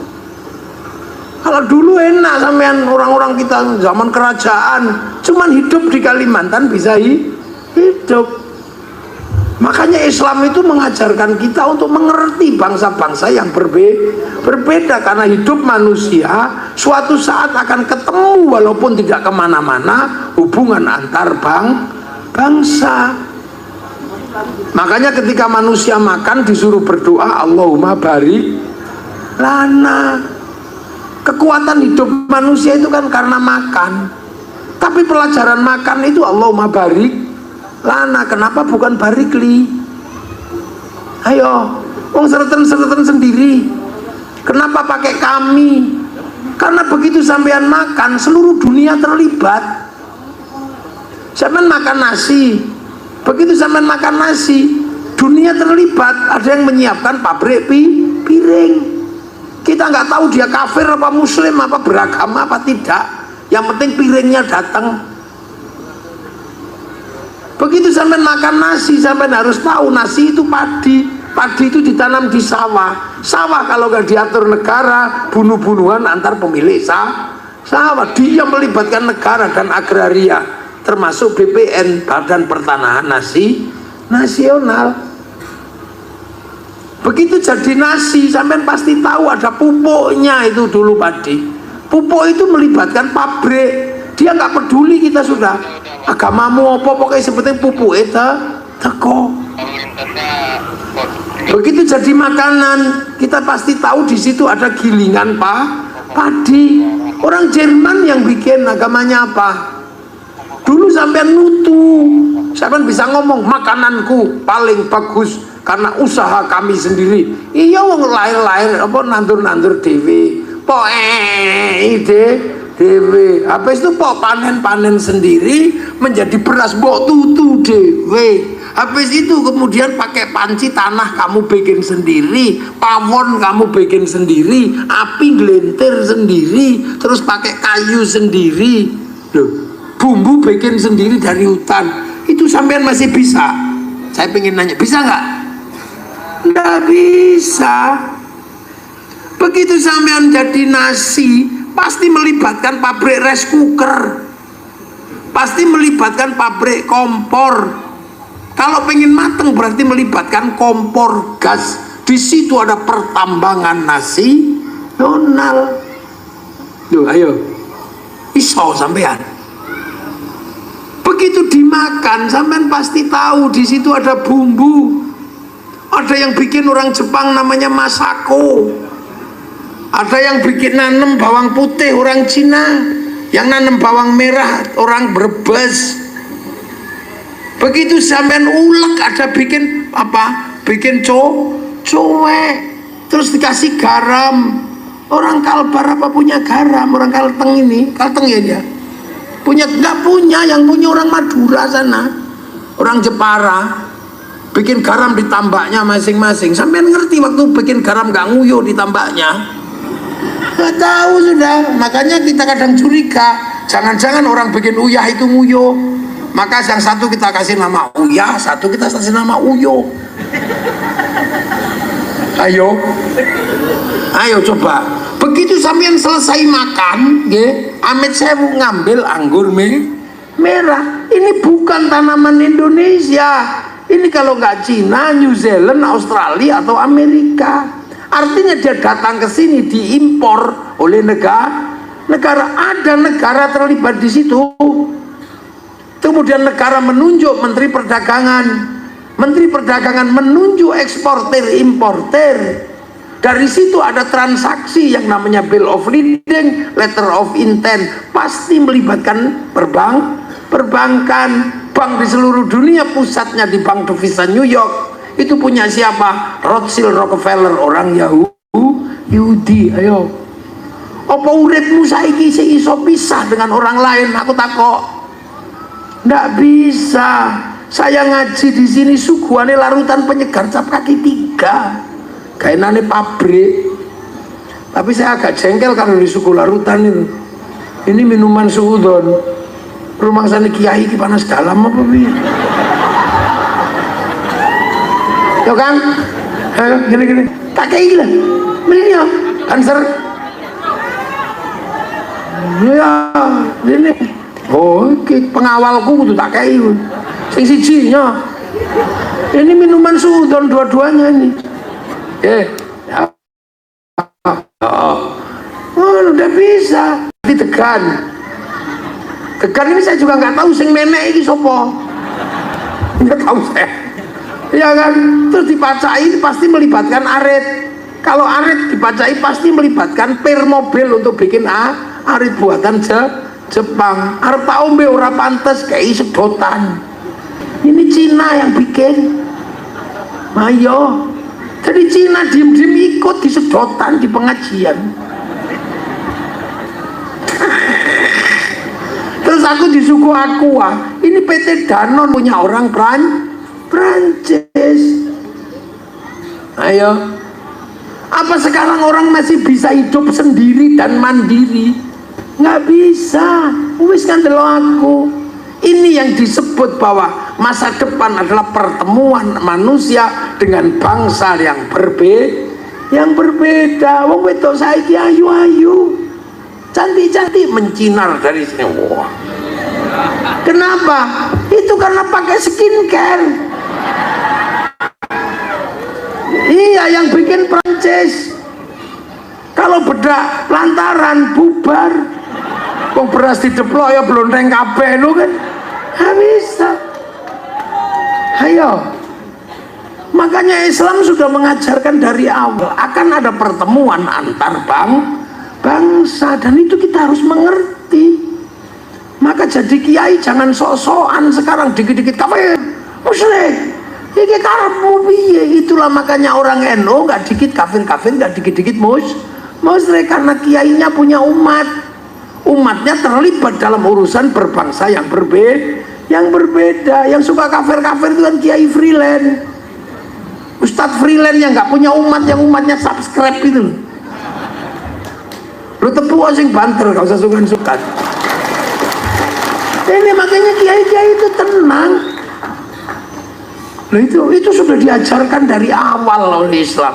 Kalau dulu enak sampean orang-orang kita zaman kerajaan, cuman hidup di Kalimantan bisa hidup. Makanya Islam itu mengajarkan kita untuk mengerti bangsa-bangsa yang berbeda, karena hidup manusia suatu saat akan ketemu walaupun tidak kemana-mana hubungan antar bangsa. Makanya ketika manusia makan disuruh berdoa Allahumma barik lana. Kekuatan hidup manusia itu kan karena makan. Tapi pelajaran makan itu Allahumma barik lana. Kenapa bukan barikli? Ayo, wong sereten-sereten sendiri. Kenapa pakai kami? Karena begitu sampean makan, seluruh dunia terlibat. Sampean makan nasi, begitu sampean makan nasi, dunia terlibat. Ada yang menyiapkan pabrik piring. Kita nggak tahu dia kafir apa muslim apa beragama apa tidak. Yang penting piringnya datang. Begitu sampean makan nasi, sampean harus tahu nasi itu padi. Padi itu ditanam di sawah. Sawah kalau nggak diatur negara, bunuh-bunuhan antar pemilik sawah. Dia melibatkan negara dan agraria, termasuk BPN, Badan Pertanahan Nasional. Begitu jadi nasi, sampean pasti tahu ada pupuknya itu dulu padi. Pupuk itu melibatkan pabrik. Dia nggak peduli kita sudah agamamu apa, pokoknya seperti pupuk itu teko. Begitu jadi makanan, kita pasti tahu di situ ada gilingan padi. Orang Jerman yang bikin agamanya apa? Dulu sampean nutu, sampean bisa ngomong makananku paling bagus karena usaha kami sendiri. Iya wong lahir-lahir apa nandur-nandur dewe. Ide dewe. Habis itu panen-panen sendiri menjadi beras mbok tutu dewe. Habis itu kemudian pakai panci tanah kamu bikin sendiri, pawon kamu bikin sendiri, api gelintir sendiri, terus pakai kayu sendiri. Loh, bumbu bikin sendiri dari hutan. Itu sampean masih bisa? Saya pengen nanya, bisa nggak? Nggak bisa. Begitu sampean jadi nasi, pasti melibatkan pabrik rice cooker, pasti melibatkan pabrik kompor. Kalau pengen mateng berarti melibatkan kompor gas. Di situ ada pertambangan nasional. Duh, ayo, iso sampean. Begitu dimakan, sampean pasti tahu di situ ada bumbu. Ada yang bikin orang Jepang namanya masako. Ada yang bikin nanem bawang putih orang Cina, yang nanem bawang merah orang Brebes. Begitu sampean ulek ada bikin apa? Bikin cuek, terus dikasih garam. Orang Kalbar apa punya garam? Orang Kalteng ini, Kalteng ya dia. Punya nggak punya, yang punya orang Madura sana, orang Jepara. Bikin garam di tambaknya masing-masing. Sampean ngerti waktu bikin garam nggak nguyuh di tambaknya? Nggak tahu sudah. Makanya kita kadang curiga. Jangan-jangan orang bikin uyah itu nguyuh. Maka yang satu kita kasih nama Uyah, satu kita kasih nama Uyo. Ayo coba. Begitu sampean selesai makan, amit saya ngambil anggur merah. Ini bukan tanaman Indonesia. Ini kalau nggak Cina, New Zealand, Australia atau Amerika. Artinya dia datang ke sini diimpor oleh negara. Ada negara terlibat di situ. Kemudian negara menunjuk Menteri Perdagangan. Menteri Perdagangan menunjuk eksportir importer. Dari situ ada transaksi yang namanya bill of lading, letter of intent, pasti melibatkan perbankan. Bank di seluruh dunia pusatnya di Bank Devisa New York. Itu punya siapa? Rothschild Rockefeller, orang Yahudi. Ayo, apa uripmu saiki iso pisah dengan orang lain? Aku takok. Nggak bisa. Saya ngaji di sini suguhane larutan penyegar cap kaki 3. Kainane pabrik. Tapi saya agak jengkel karena di suku larutan itu. Ini minuman suudon. Rumah sana kiai ki panas dalam apa piye? Yo kan? Gini. Tak kayak gila. Ini ya, answer. Ya, ini. Oh, pengawalku kudu tak kayak. Sing sijinya. Ini minuman suudon dua-duanya ini. Ya. Oh, udah bisa. Ditekan. Tekan ini saya juga nggak tahu sing menek ini sopo. Nggak tahu saya. Ya kan, terus dipacai pasti melibatkan arit. Kalau arit dipacai pasti melibatkan per mobil untuk bikin arit buatan Jepang. Arep tak ombe ora pantes kayak sedotan. Ini Cina yang bikin. Ayo. Jadi Cina diem-diem ikut di sedotan di pengajian. Terus aku di suku Aqua. Ini PT Danone punya orang Prancis. Ayo, apa sekarang orang masih bisa hidup sendiri dan mandiri? Nggak bisa. Wis kan delok aku. Ini yang disebut bahwa masa depan adalah pertemuan manusia dengan bangsa yang berbeda. Wong wedok saiki ayu-ayu, cantik-cantik mencinar dari sini. Wah. Kenapa? Itu karena pakai skincare. Iya, yang bikin Prancis. Kalau bedak lantaran bubar. Kok beras dideplok ya blonteng kabeh lu kan. Nggak bisa. Ayo. Makanya Islam sudah mengajarkan dari awal akan ada pertemuan antar bangsa, dan itu kita harus mengerti. Maka jadi kiai jangan sok-sokan sekarang dikit-dikit kafir musyrik. Iki karepmu piye? Itulah makanya orang NU nggak dikit kafir-kafir, nggak dikit-dikit musyrik, karena kiainya punya umatnya terlibat dalam urusan berbangsa yang berbeda. Yang suka kafir-kafir itu kan kiai freelance, ustadz freelance yang nggak punya umat, yang umatnya subscribe itu. Lu tepuk sing banter, gak usah sukan-sukan. Ini makanya kiai-kiai itu tenang. Nah, itu sudah diajarkan dari awal oleh Islam,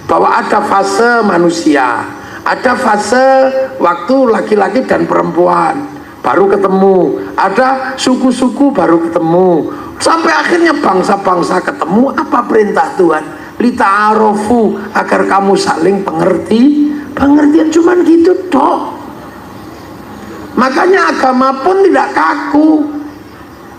bahwa ada fase manusia, ada fase waktu laki-laki dan perempuan baru ketemu, ada suku-suku baru ketemu, sampai akhirnya bangsa-bangsa ketemu. Apa perintah Tuhan? Lita'arofu, agar kamu saling pengertian, cuman gitu toh. Makanya agama pun tidak kaku.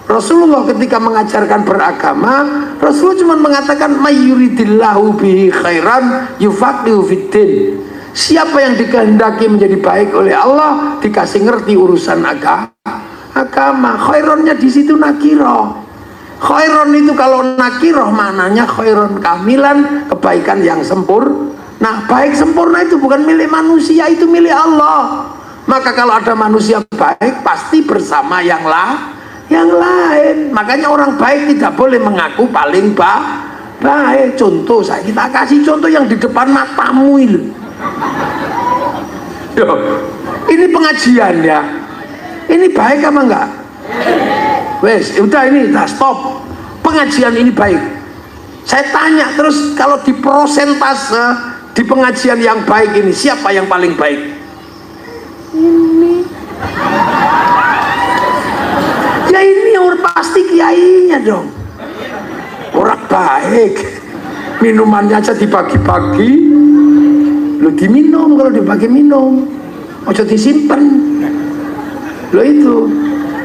Rasulullah ketika mengajarkan beragama, Rasulullah cuma mengatakan mayyuridillahu bihi khairan yufaqihu fiddin. Siapa yang dikehendaki menjadi baik oleh Allah, dikasih ngerti urusan agama. Khaironnya di situ nakiro. Khairon itu kalau nakiroh maknanya khairon kamilan, kebaikan yang sempurna. Nah, baik sempurna itu bukan milik manusia, itu milik Allah. Maka kalau ada manusia baik pasti bersama yang lain. Makanya orang baik tidak boleh mengaku paling baik. Contoh, kita kasih contoh yang di depan matamu ini. Ini pengajian ya. Ini baik apa enggak? Wes, udah ini, dah stop. Pengajian ini baik. Saya tanya terus, kalau di prosentase di pengajian yang baik ini, siapa yang paling baik? Ini. Ya ini orang pasti kiainya dong. Orang baik. Minumannya aja dibagi-bagi. Lu diminum, kalau dibagi minum. Ojo disimpan. Lo itu.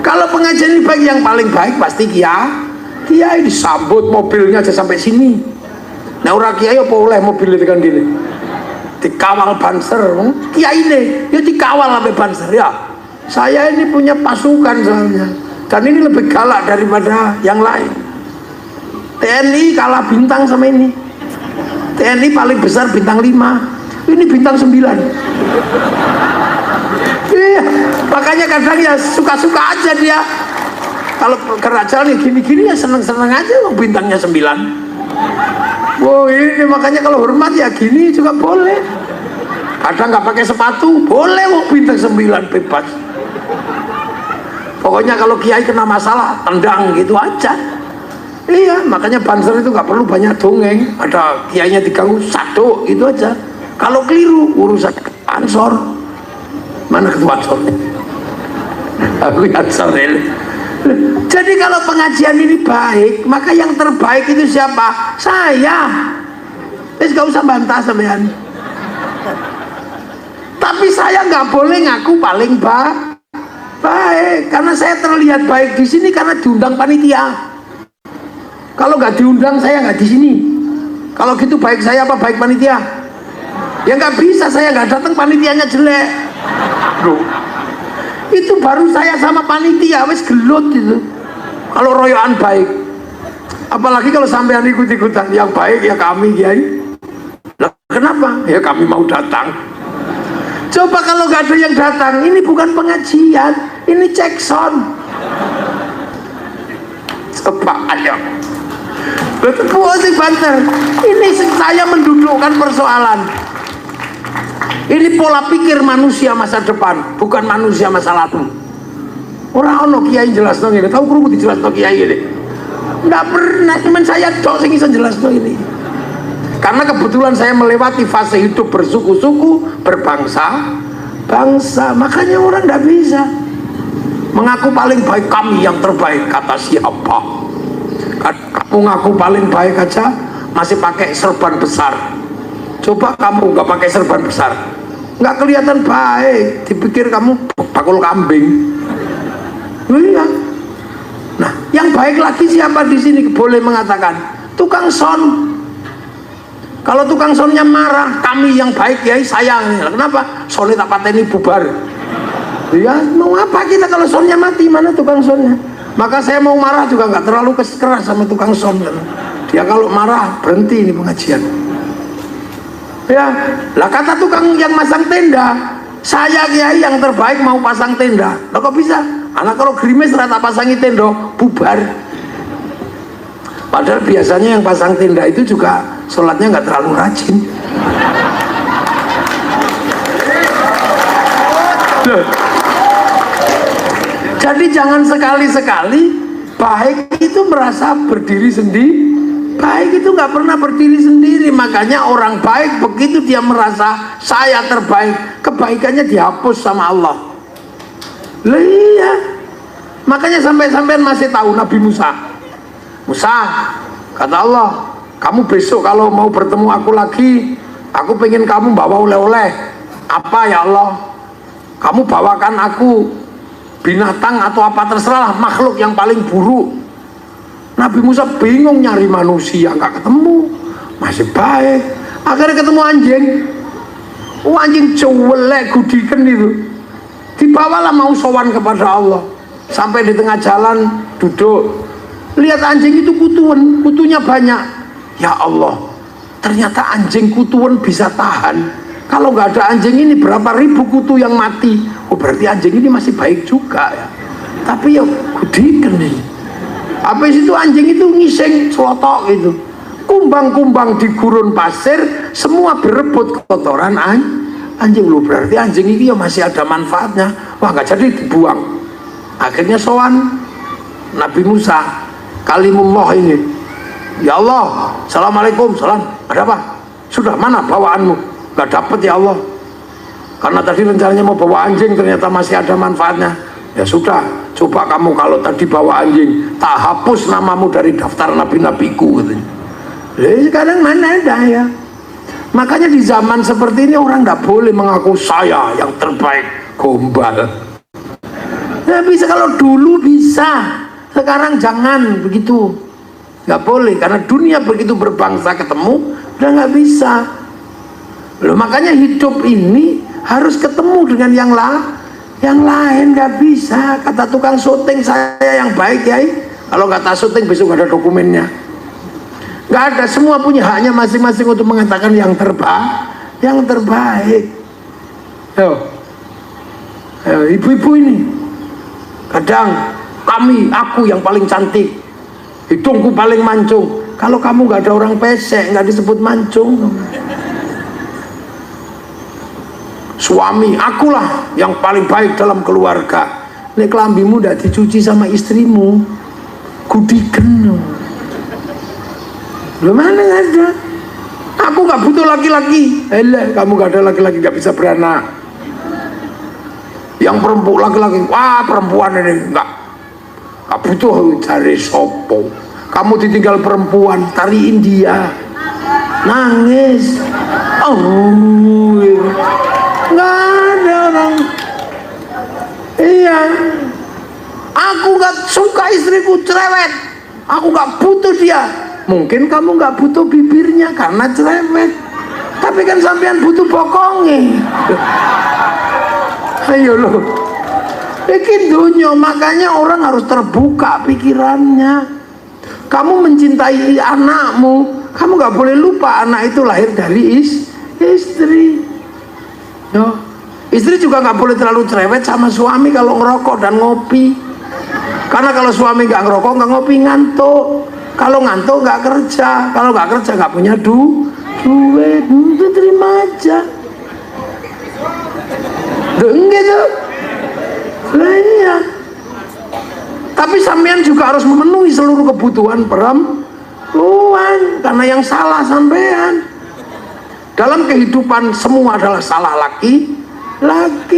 Kalau pengajian ini baik, yang paling baik pasti kiai disambut mobilnya aja sampai sini. Nah orang kiai apa oleh mobil itu kan gini. dikawal banser, kiai ini ya dikawal sampai banser ya. Saya ini punya pasukan soalnya, dan ini lebih galak daripada yang lain. TNI kalah bintang sama ini. TNI paling besar bintang 5, ini bintang 9. Iya, makanya kadang ya suka-suka aja dia. Kalau kerajaan nih gini-gini ya seneng-seneng aja, bintangnya 9. Wow, ini makanya kalau hormat ya gini juga boleh. Kadang nggak pakai sepatu boleh, bintang 9 bebas. Pokoknya kalau kiai kena masalah tendang gitu aja. Iya, makanya banser itu nggak perlu banyak dongeng. Ada kiainya diganggu satu itu aja. Kalau keliru urusan ansor, mana ketua ansornya? Aku ansor ini. Jadi kalau pengajian ini baik, maka yang terbaik itu siapa? Saya. Terus gak usah bantah sampean. Tapi saya nggak boleh ngaku paling baik, karena saya terlihat baik di sini karena diundang panitia. Kalau nggak diundang saya nggak di sini. Kalau gitu baik saya apa baik panitia? Ya nggak bisa, saya nggak datang panitianya jelek. Loh, itu baru saya sama panitia wes gelut itu. Kalau royoan baik, apalagi kalau sampean ikut-ikutan yang baik ya kami kiai. Lah kenapa? Ya kami mau datang. Coba kalau nggak ada yang datang, ini bukan pengajian, ini cek sound. Coba ayo. Banter. Ini saya mendudukkan persoalan. Ini pola pikir manusia masa depan, bukan manusia masa lalu. Orang ono kiai jelas dong ini, tahu kerupuk dijelas dong kiai ini. Nggak pernah, cuman saya dong sing iso jelas dong ini. Karena kebetulan saya melewati fase hidup bersuku-suku, berbangsa, makanya orang nggak bisa mengaku paling baik. Kami yang terbaik kata siapa? Kamu ngaku paling baik aja masih pakai serban besar. Coba kamu nggak pakai serban besar, nggak kelihatan baik. Dipikir kamu bakul kambing. Iya. Nah, yang baik lagi siapa di sini boleh mengatakan? Tukang son. Kalau tukang sonnya marah, kami yang baik ya sayang. Kenapa? Sonnya tak pateni bubar. Ya mau apa kita kalau sonnya mati, mana tukang sonnya? Maka saya mau marah juga nggak terlalu keras sama tukang son. Dia kalau marah berhenti ini pengajian. Ya, lah kata tukang yang masang tenda, saya kiai yang terbaik mau pasang tenda. Lah kok bisa? Anak kalau gerimis rata pasangi tenda bubar. Padahal biasanya yang pasang tenda itu juga sholatnya nggak terlalu rajin. Jadi jangan sekali-sekali baik itu merasa berdiri sendiri. Baik itu nggak pernah berdiri sendiri. Makanya orang baik begitu dia merasa saya terbaik, kebaikannya dihapus sama Allah. Lah iya. Makanya sampai-sampai masih tahu Nabi Musa, kata Allah, kamu besok kalau mau bertemu aku lagi, aku pengen kamu bawa oleh-oleh. Apa ya Allah? Kamu bawakan aku binatang atau apa terserah, makhluk yang paling buruk. Nabi Musa bingung nyari manusia, nggak ketemu. Masih baik, akhirnya ketemu anjing. Anjing cuwelek gudikan itu. Dibawalah mau sowan kepada Allah. Sampai di tengah jalan duduk, lihat anjing itu kutunya banyak. Ya Allah, ternyata anjing kutuan bisa tahan. Kalau nggak ada anjing ini berapa ribu kutu yang mati. Oh berarti anjing ini masih baik juga ya. Tapi ya gudikan nih. Habis itu anjing itu ngising selotok gitu. Kumbang-kumbang di gurun pasir semua berebut kotoran anjing. Lu berarti anjing ini ya masih ada manfaatnya. Wah nggak jadi dibuang. Akhirnya sowan Nabi Musa, kalimullah ini. Ya Allah, assalamualaikum, salam. Ada apa? Sudah, mana bawaanmu? Gak dapet ya Allah. Karena tadi rencananya mau bawa anjing, ternyata masih ada manfaatnya. Ya sudah, coba kamu kalau tadi bawa anjing, tak hapus namamu dari daftar nabi-nabiku. Sekarang mana ada ya? Makanya di zaman seperti ini orang gak boleh mengaku saya yang terbaik, gombal. Ya bisa, kalau dulu bisa, sekarang jangan begitu. Nggak boleh, karena dunia begitu berbangsa ketemu udah nggak bisa. Loh, makanya hidup ini harus ketemu dengan yang lain, nggak bisa. Kata tukang syuting saya yang baik ya, kalau kata syuting besok ada dokumennya. Nggak ada, semua punya haknya masing-masing untuk mengatakan yang terbaik. Ibu-ibu ini kadang aku yang paling cantik, hidungku paling mancung. Kalau kamu nggak ada orang pesek, nggak disebut mancung. Suami, akulah yang paling baik dalam keluarga. Nek kelambimu ndak dicuci sama istrimu, gudiken. Loh, mana ada? Aku nggak butuh laki-laki. Kamu nggak ada laki-laki, nggak bisa beranak. Yang perempuan laki-laki, wah perempuan ini nggak butuh cari sopo. Kamu ditinggal perempuan, tariin dia, nangis. Nggak ada orang. Iya, aku nggak suka istriku cerewet, aku nggak butuh dia. Mungkin kamu nggak butuh bibirnya karena cerewet, tapi kan sampean butuh bokongnya. Ayo loh, bikin dunia. Makanya orang harus terbuka pikirannya. Kamu mencintai anakmu, kamu nggak boleh lupa anak itu lahir dari istri. No. Istri juga nggak boleh terlalu cerewet sama suami kalau ngerokok dan ngopi. Karena kalau suami nggak ngerokok nggak ngopi, ngantuk. Kalau ngantuk nggak kerja, kalau nggak kerja nggak punya duit, itu terima aja. Enggak tuh. Iya. Tapi sampean juga harus memenuhi seluruh kebutuhan perempuan, karena yang salah sampean. Dalam kehidupan semua adalah salah laki.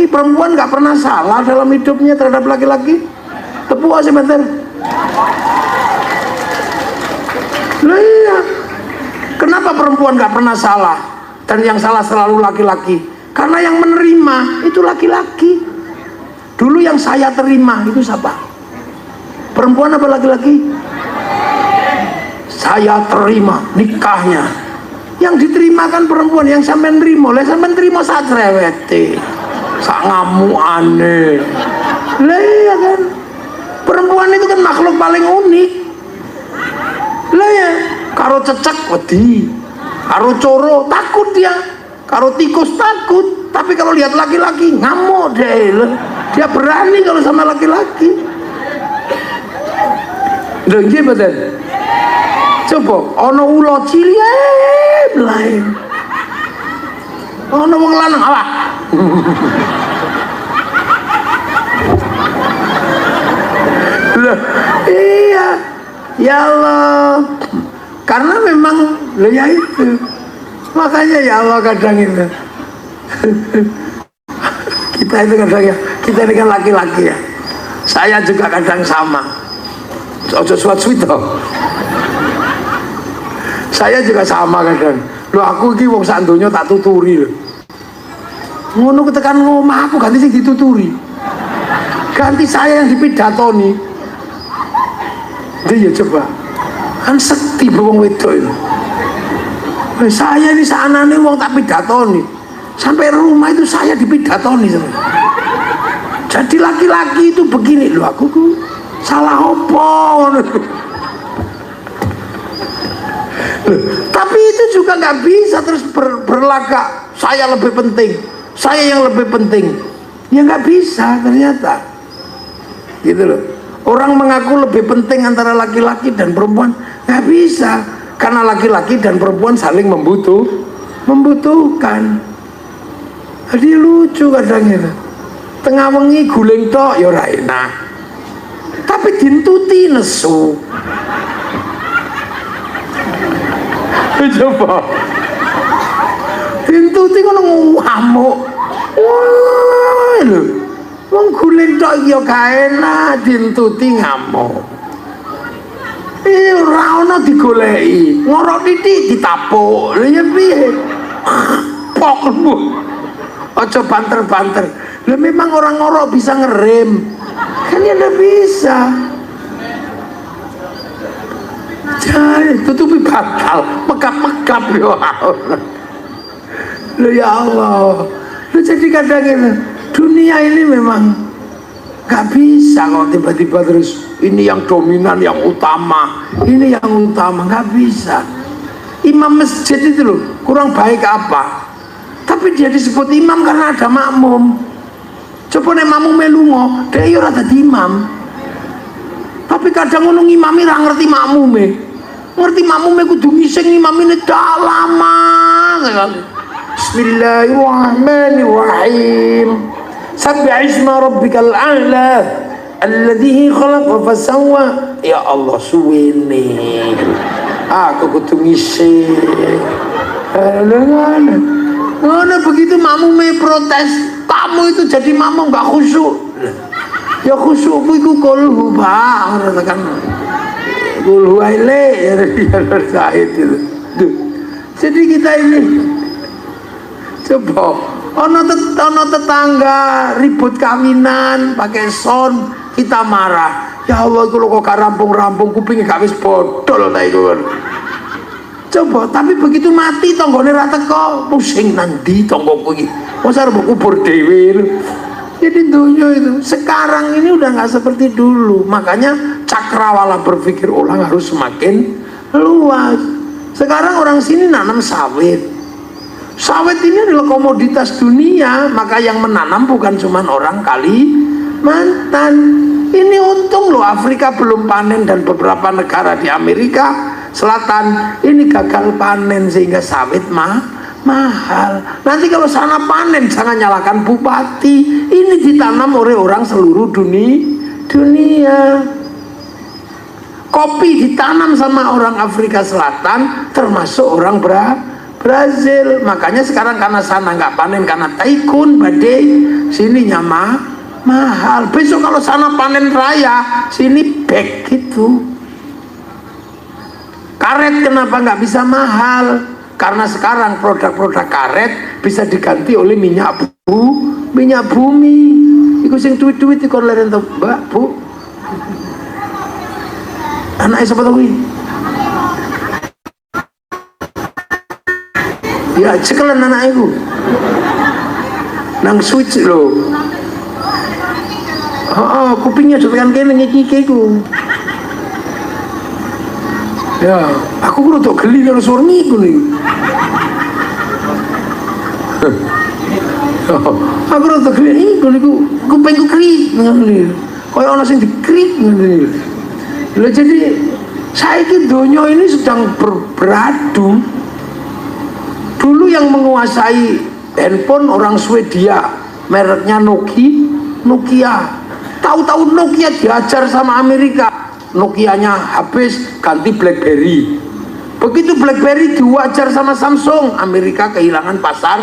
Perempuan nggak pernah salah dalam hidupnya terhadap laki-laki. Tepuk aja sebentar. Iya. Kenapa perempuan nggak pernah salah dan yang salah selalu laki-laki? Karena yang menerima itu laki-laki. Dulu yang saya terima itu siapa? Perempuan apa laki-laki? Saya terima nikahnya. Yang diterima kan perempuan, yang sampai nerima. Lah sampai nerima saat cerewete, sak ngamu aneh. Lah iya kan? Perempuan itu kan makhluk paling unik. Lah ya, karo cecek wedi, karo coro takut dia. Karo tikus takut, tapi kalau lihat laki-laki ngamuk deh. Dia berani kalau sama laki-laki. Dengki betul. Coba, ono ulo cilik lain. Ono wong lanang apa? Iya, ya Allah. Karena memang ya itu. Makanya ya Allah kadang itu kita itu kadang ya, kita ini kan laki-laki ya, saya juga kadang sama. Ojo suat-suito, saya juga sama kadang. Loh, aku ini wong sak donya tak tuturi loh. Ngono ketekan ngomah aku ganti sing dituturi, ganti saya yang dipidatoni. Dia coba kan sekti wong wedok itu. Saya ini seanane wong tak pidatoni, sampai rumah itu saya dipidatoni. Jadi laki-laki itu begini loh, aku salah opo. Tapi itu juga nggak bisa terus berlagak saya lebih penting, saya yang lebih penting. Ya nggak bisa ternyata, gitu loh. Orang mengaku lebih penting antara laki-laki dan perempuan, nggak bisa. Karena laki-laki dan perempuan saling membutuhkan. Jadi lucu kadang itu. Tengah wengi guling tok ya ora enak. Tapi dintuti nesu. Coba. Dintuti ngono ngamuk. Wah lho. Wong guling tok ya gak enak, dintuti ngamuk. Ora ono digoleki, ngorok titik ditapuk. Lha ya piye? Pok lu. Aja banter-banter. Lah memang orang ngorok bisa ngerem. Kan ya ndak bisa. Jadi tutupi batal, megap-megap yo. Loh ya Allah. Loh jadi kadang itu dunia ini memang gak bisa kalau tiba-tiba terus ini yang dominan, yang utama, ini yang utama, gak bisa. Imam masjid itu loh kurang baik apa? Tapi dia disebut imam karena ada makmum. Coba nek makmum melungo, dia ora dadi imam. Tapi kadang ngono ngimami ra ngerti makmume. Ngerti makmume kudu ngising ngimamine dak lama. Bismillahirrahmanirrahim. Sabbih isma rabbikal a'la alladzi khalaqa fasawwa. Ya Allah suwene. Aku kudu ngising. Mana begitu makmume protes, kamu itu jadi makmum gak khusyuk. Ya khusyuk iku kulhu bang, kan kulhu aile ya itu. Jadi kita ini coba ono tetangga ribut kawinan pakai sound, kita marah. Ya Allah iku lho kok gak rampung-rampung, kupinge gak wis bodol ta iku. Coba, tapi begitu mati tonggone ra teko, pusing nanti tonggoku iki. Masa arep kubur dhewe. Jadi dunia itu sekarang ini udah nggak seperti dulu. Makanya cakrawala berpikir ulang harus semakin luas. Sekarang orang sini nanam sawit. Sawit ini adalah komoditas dunia, maka yang menanam bukan cuma orang Kalimantan. Ini untung loh Afrika belum panen dan beberapa negara di Amerika Selatan ini gagal panen sehingga sawit mahal. Nanti kalau sana panen jangan nyalakan bupati. Ini ditanam oleh orang seluruh dunia. Kopi ditanam sama orang Afrika Selatan termasuk orang Brazil. Makanya sekarang karena sana nggak panen karena tycoon badai, sininya mahal. Besok kalau sana panen raya, sini back gitu. Karet kenapa nggak bisa mahal? Karena sekarang produk-produk karet bisa diganti oleh minyak bumi. Iku sing duit-duit iku leren to, Mbak, Bu. Anake sapa to kuwi? Ya, cekelan anak iku. Nang switch lho. Oh, kupingnya tekan kene ngiki iku. Ya, aku kudu tok geli karo suami iku nih. Aku kudu tok geli iku niku kupingku krik ngene. Kaya ana sing dikrik ngene. Lha jadi saiki donya ini sedang beradu. Dulu yang menguasai handphone orang Swedia, mereknya Nokia. Tahu-tahu Nokia diajar sama Amerika. Nokianya habis ganti BlackBerry. Begitu BlackBerry diwajar sama Samsung, Amerika kehilangan pasar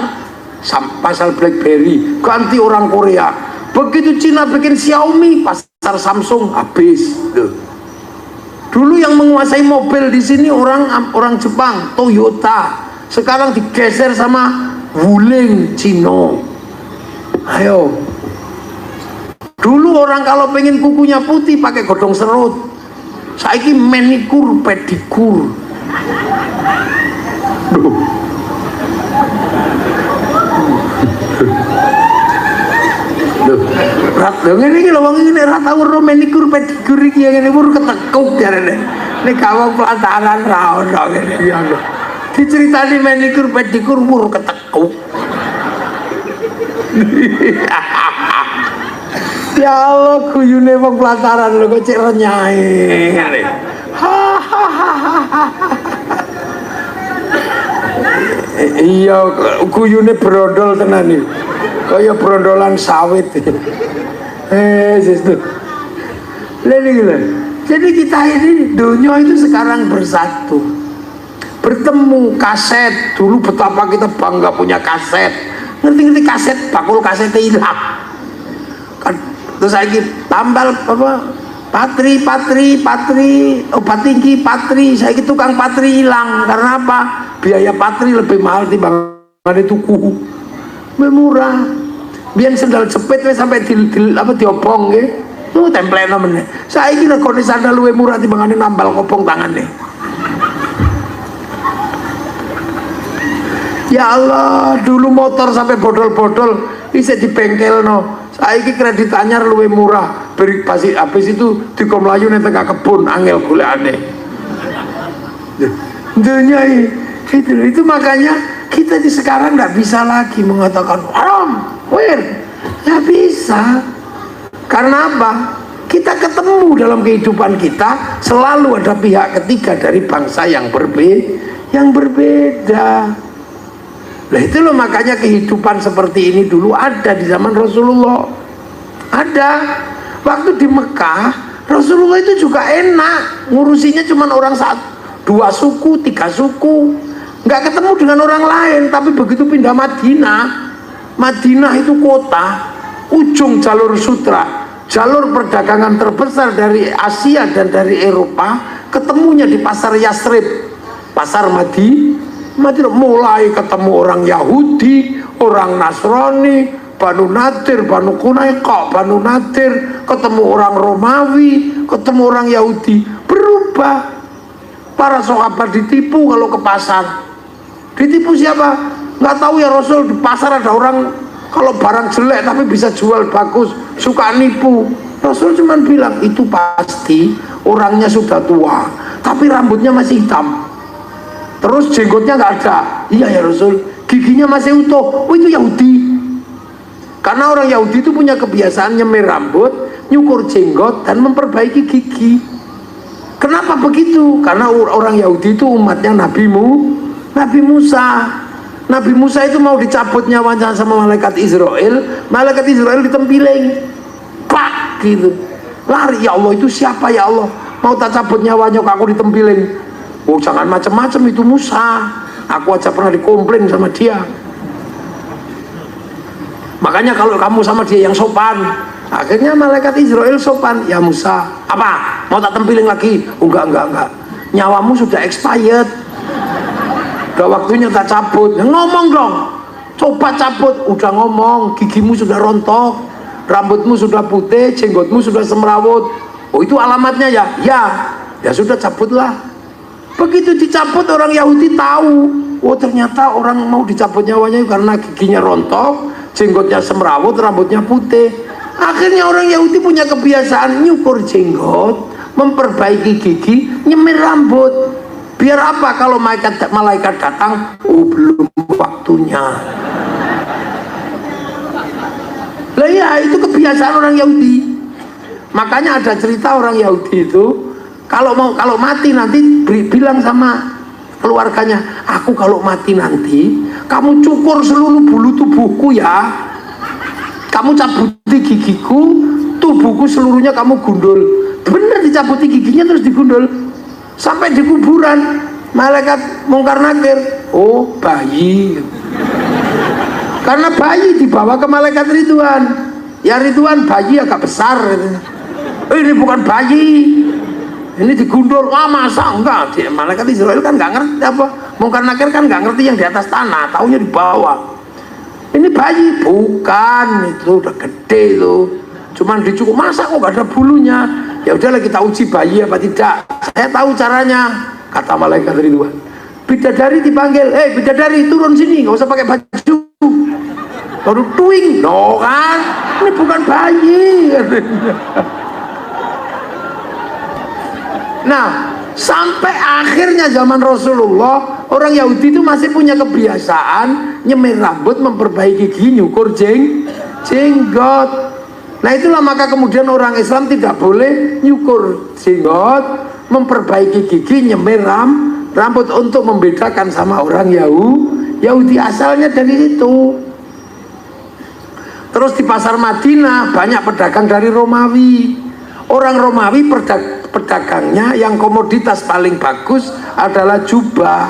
BlackBerry, ganti orang Korea. Begitu Cina bikin Xiaomi, pasar Samsung habis. Dulu yang menguasai mobil di sini orang Jepang, Toyota. Sekarang digeser sama Wuling, Cina. Ayo. Dulu orang kalau pengen kukunya putih pakai godong serut. Saiki manikur pedikur. Rat ngene iki lho wong iki nek ra tau weruh manikur pedikur iki ngene weruh ketekuk jarene. Nek gawang pelantaran ra ono ngene iki aku. Diceritani manikur pedikur weruh ketekuk. Ya Allah, guyune wong pelantaran lho kok cek renyahe. Iya, guyune brondol tenan iki. Kaya brondolan sawit. Sistu. Jadi kita ini dunia itu sekarang bersatu. Bertemu kaset. Dulu betapa kita bangga punya kaset. Ngerti-ngerti kaset, bakul kasetnya hilang. Terus lagi tambal apa patri obat tinggi patri, saya tukang patri hilang karena apa? Biaya patri lebih mahal dibanding tuku murah. Biar sendal jepit sampai diobong nggih. Template meneh. Saiki regane sandal luwih murah dibanding nambal kopong tangane. Ya Allah, dulu motor sampai bodol-bodol bisa di bengkel no. Saiki kredit anyar luwih murah. Beri pasti habis itu dikomlayu ning tengah kebun angel golekane. Dunia itu makanya kita di sekarang nggak bisa lagi mengatakan haram, nggak bisa. Karena apa? Kita ketemu dalam kehidupan kita selalu ada pihak ketiga dari bangsa yang berbeda. Nah itu loh makanya kehidupan seperti ini dulu ada di zaman Rasulullah. Ada. Waktu di Mekah Rasulullah itu juga enak, ngurusinya cuma orang dua suku, tiga suku, nggak ketemu dengan orang lain. Tapi begitu pindah Madinah itu kota ujung jalur sutra, jalur perdagangan terbesar dari Asia dan dari Eropa, ketemunya di pasar Yasrib, pasar Madinah. Mulai ketemu orang Yahudi, orang Nasrani, Banu Nadir, Banu Qunaiqah, Banu Nadir, ketemu orang Romawi, ketemu orang Yahudi, berubah. Para sahabat ditipu kalau ke pasar. Ditipu siapa? Nggak tahu ya Rasul, di pasar ada orang kalau barang jelek tapi bisa jual bagus, suka nipu. Rasul cuma bilang itu pasti orangnya sudah tua tapi rambutnya masih hitam, terus jenggotnya nggak ada. Iya ya Rasul, giginya masih utuh. Oh itu Yahudi. Karena orang Yahudi itu punya kebiasaan nyemir rambut, nyukur jenggot, dan memperbaiki gigi. Kenapa begitu? Karena orang Yahudi itu umatnya Nabi Musa. Nabi Musa itu mau dicabut nyawanya sama malaikat Israel. Malaikat Israel ditempiling, pak gitu. Lari, ya Allah itu siapa ya Allah? Mau tak cabut nyawanya kok aku ditempiling. Oh jangan macam-macam, itu Musa. Aku aja pernah dikomplain sama dia. Makanya kalau kamu sama dia yang sopan, akhirnya malaikat Israel sopan. Ya Musa, apa? Mau tak tempiling lagi? Oh, enggak. Nyawamu sudah expired. Udah waktunya tak cabut. Ngomong dong. Coba cabut. Udah ngomong. Gigimu sudah rontok. Rambutmu sudah putih. Jenggotmu sudah semrawut. Oh itu alamatnya ya? Ya sudah cabutlah. Begitu dicabut orang Yahudi tahu. Oh ternyata orang mau dicabut nyawanya karena giginya rontok, jenggotnya semrawut, rambutnya putih. Akhirnya orang Yahudi punya kebiasaan nyukur jenggot, memperbaiki gigi, nyemir rambut. Biar apa? Kalau malaikat datang, oh belum waktunya. Lah ya itu kebiasaan orang Yahudi. Makanya ada cerita orang Yahudi itu kalau mati nanti bilang sama keluarganya, aku kalau mati nanti kamu cukur seluruh bulu tubuhku ya, kamu cabuti gigiku, tubuhku seluruhnya kamu gundul. Bener dicabuti giginya terus digundul sampai di kuburan. Malaikat Mungkar Nakir, oh bayi, karena bayi dibawa ke malaikat Ridwan. Ya Ridwan, bayi agak besar. Ini bukan bayi, ini digundul. Wah masa enggak? Malaikat Israel kan nggak ngerti apa, Mungkar Nakir kan nggak ngerti yang di atas tanah, taunya di bawah. Ini bayi, bukan, itu udah gede tuh, cuman dicukur. Masa kok gak ada bulunya? Ya udahlah kita uji bayi apa tidak. Saya tahu caranya, kata malaikat Ridwan. Bidadari dipanggil, bidadari turun sini, nggak usah pakai baju. Baru tuing, no kan? Ini bukan bayi. Nah, sampai akhirnya zaman Rasulullah, orang Yahudi itu masih punya kebiasaan nyemir rambut, memperbaiki gigi, nyukur jenggot. Nah itulah maka kemudian orang Islam tidak boleh nyukur jenggot, memperbaiki gigi, nyemir rambut untuk membedakan sama orang Yahudi. Asalnya dari situ. Terus di pasar Madinah banyak pedagang dari Romawi. Orang Romawi pedagangnya yang komoditas paling bagus adalah jubah.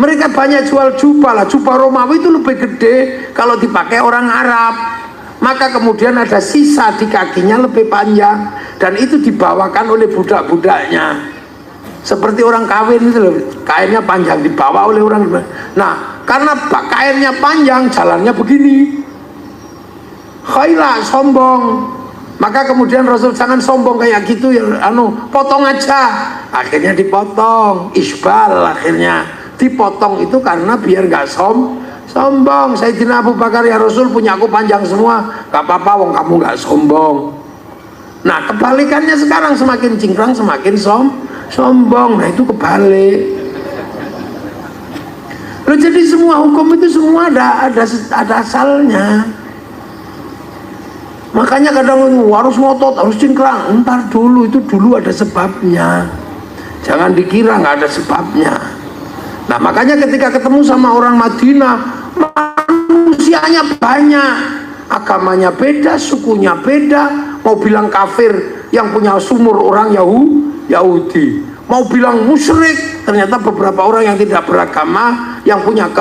Mereka banyak jual jubah lah. Jubah Romawi itu lebih gede kalau dipakai orang Arab. Maka kemudian ada sisa di kakinya lebih panjang, dan itu dibawakan oleh budak-budaknya. Seperti orang kawin itu loh, kainnya panjang dibawa oleh orang. Nah, karena kainnya panjang, jalannya begini. Khailah, sombong. Maka kemudian Rasul, jangan sombong kayak gitu ya, potong aja. Akhirnya dipotong, isbal akhirnya. dipotong itu karena biar nggak sombong. Sayyidina Abu Bakar, ya Rasul, punya aku panjang semua, gak apa-apa wong kamu nggak sombong. Nah kebalikannya sekarang, semakin cingkrang semakin sombong. Nah itu kebalik. Loh, jadi semua hukum itu semua ada asalnya. Makanya kadang harus ngotot, harus cingkrang. Ntar dulu, itu dulu ada sebabnya. Jangan dikira nggak ada sebabnya. Nah makanya ketika ketemu sama orang Madinah, manusianya banyak, agamanya beda, sukunya beda. Mau bilang kafir yang punya sumur orang Yahudi, mau bilang musyrik, ternyata beberapa orang yang tidak beragama yang punya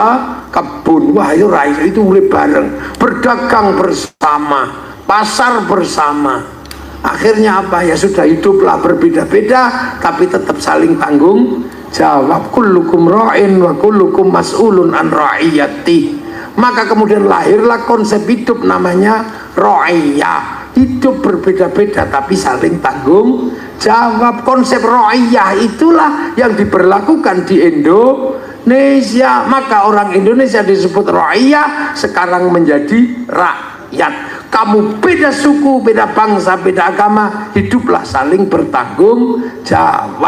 kebun. Wah itu mulai bareng, berdagang bersama, pasar bersama. Akhirnya apa? Ya sudah, hiduplah berbeda-beda tapi tetap saling tanggung jawab. Kullukum ra'in wa kullukum mas'ulun an ra'iyati. Maka kemudian lahirlah konsep hidup namanya ra'iyah. Hidup berbeda-beda tapi saling tanggung jawab. Konsep ra'iyah itulah yang diberlakukan di Indonesia. Maka orang Indonesia disebut ra'iyah, sekarang menjadi rakyat. Kamu beda suku, beda bangsa, beda agama, hiduplah saling bertanggung jawab.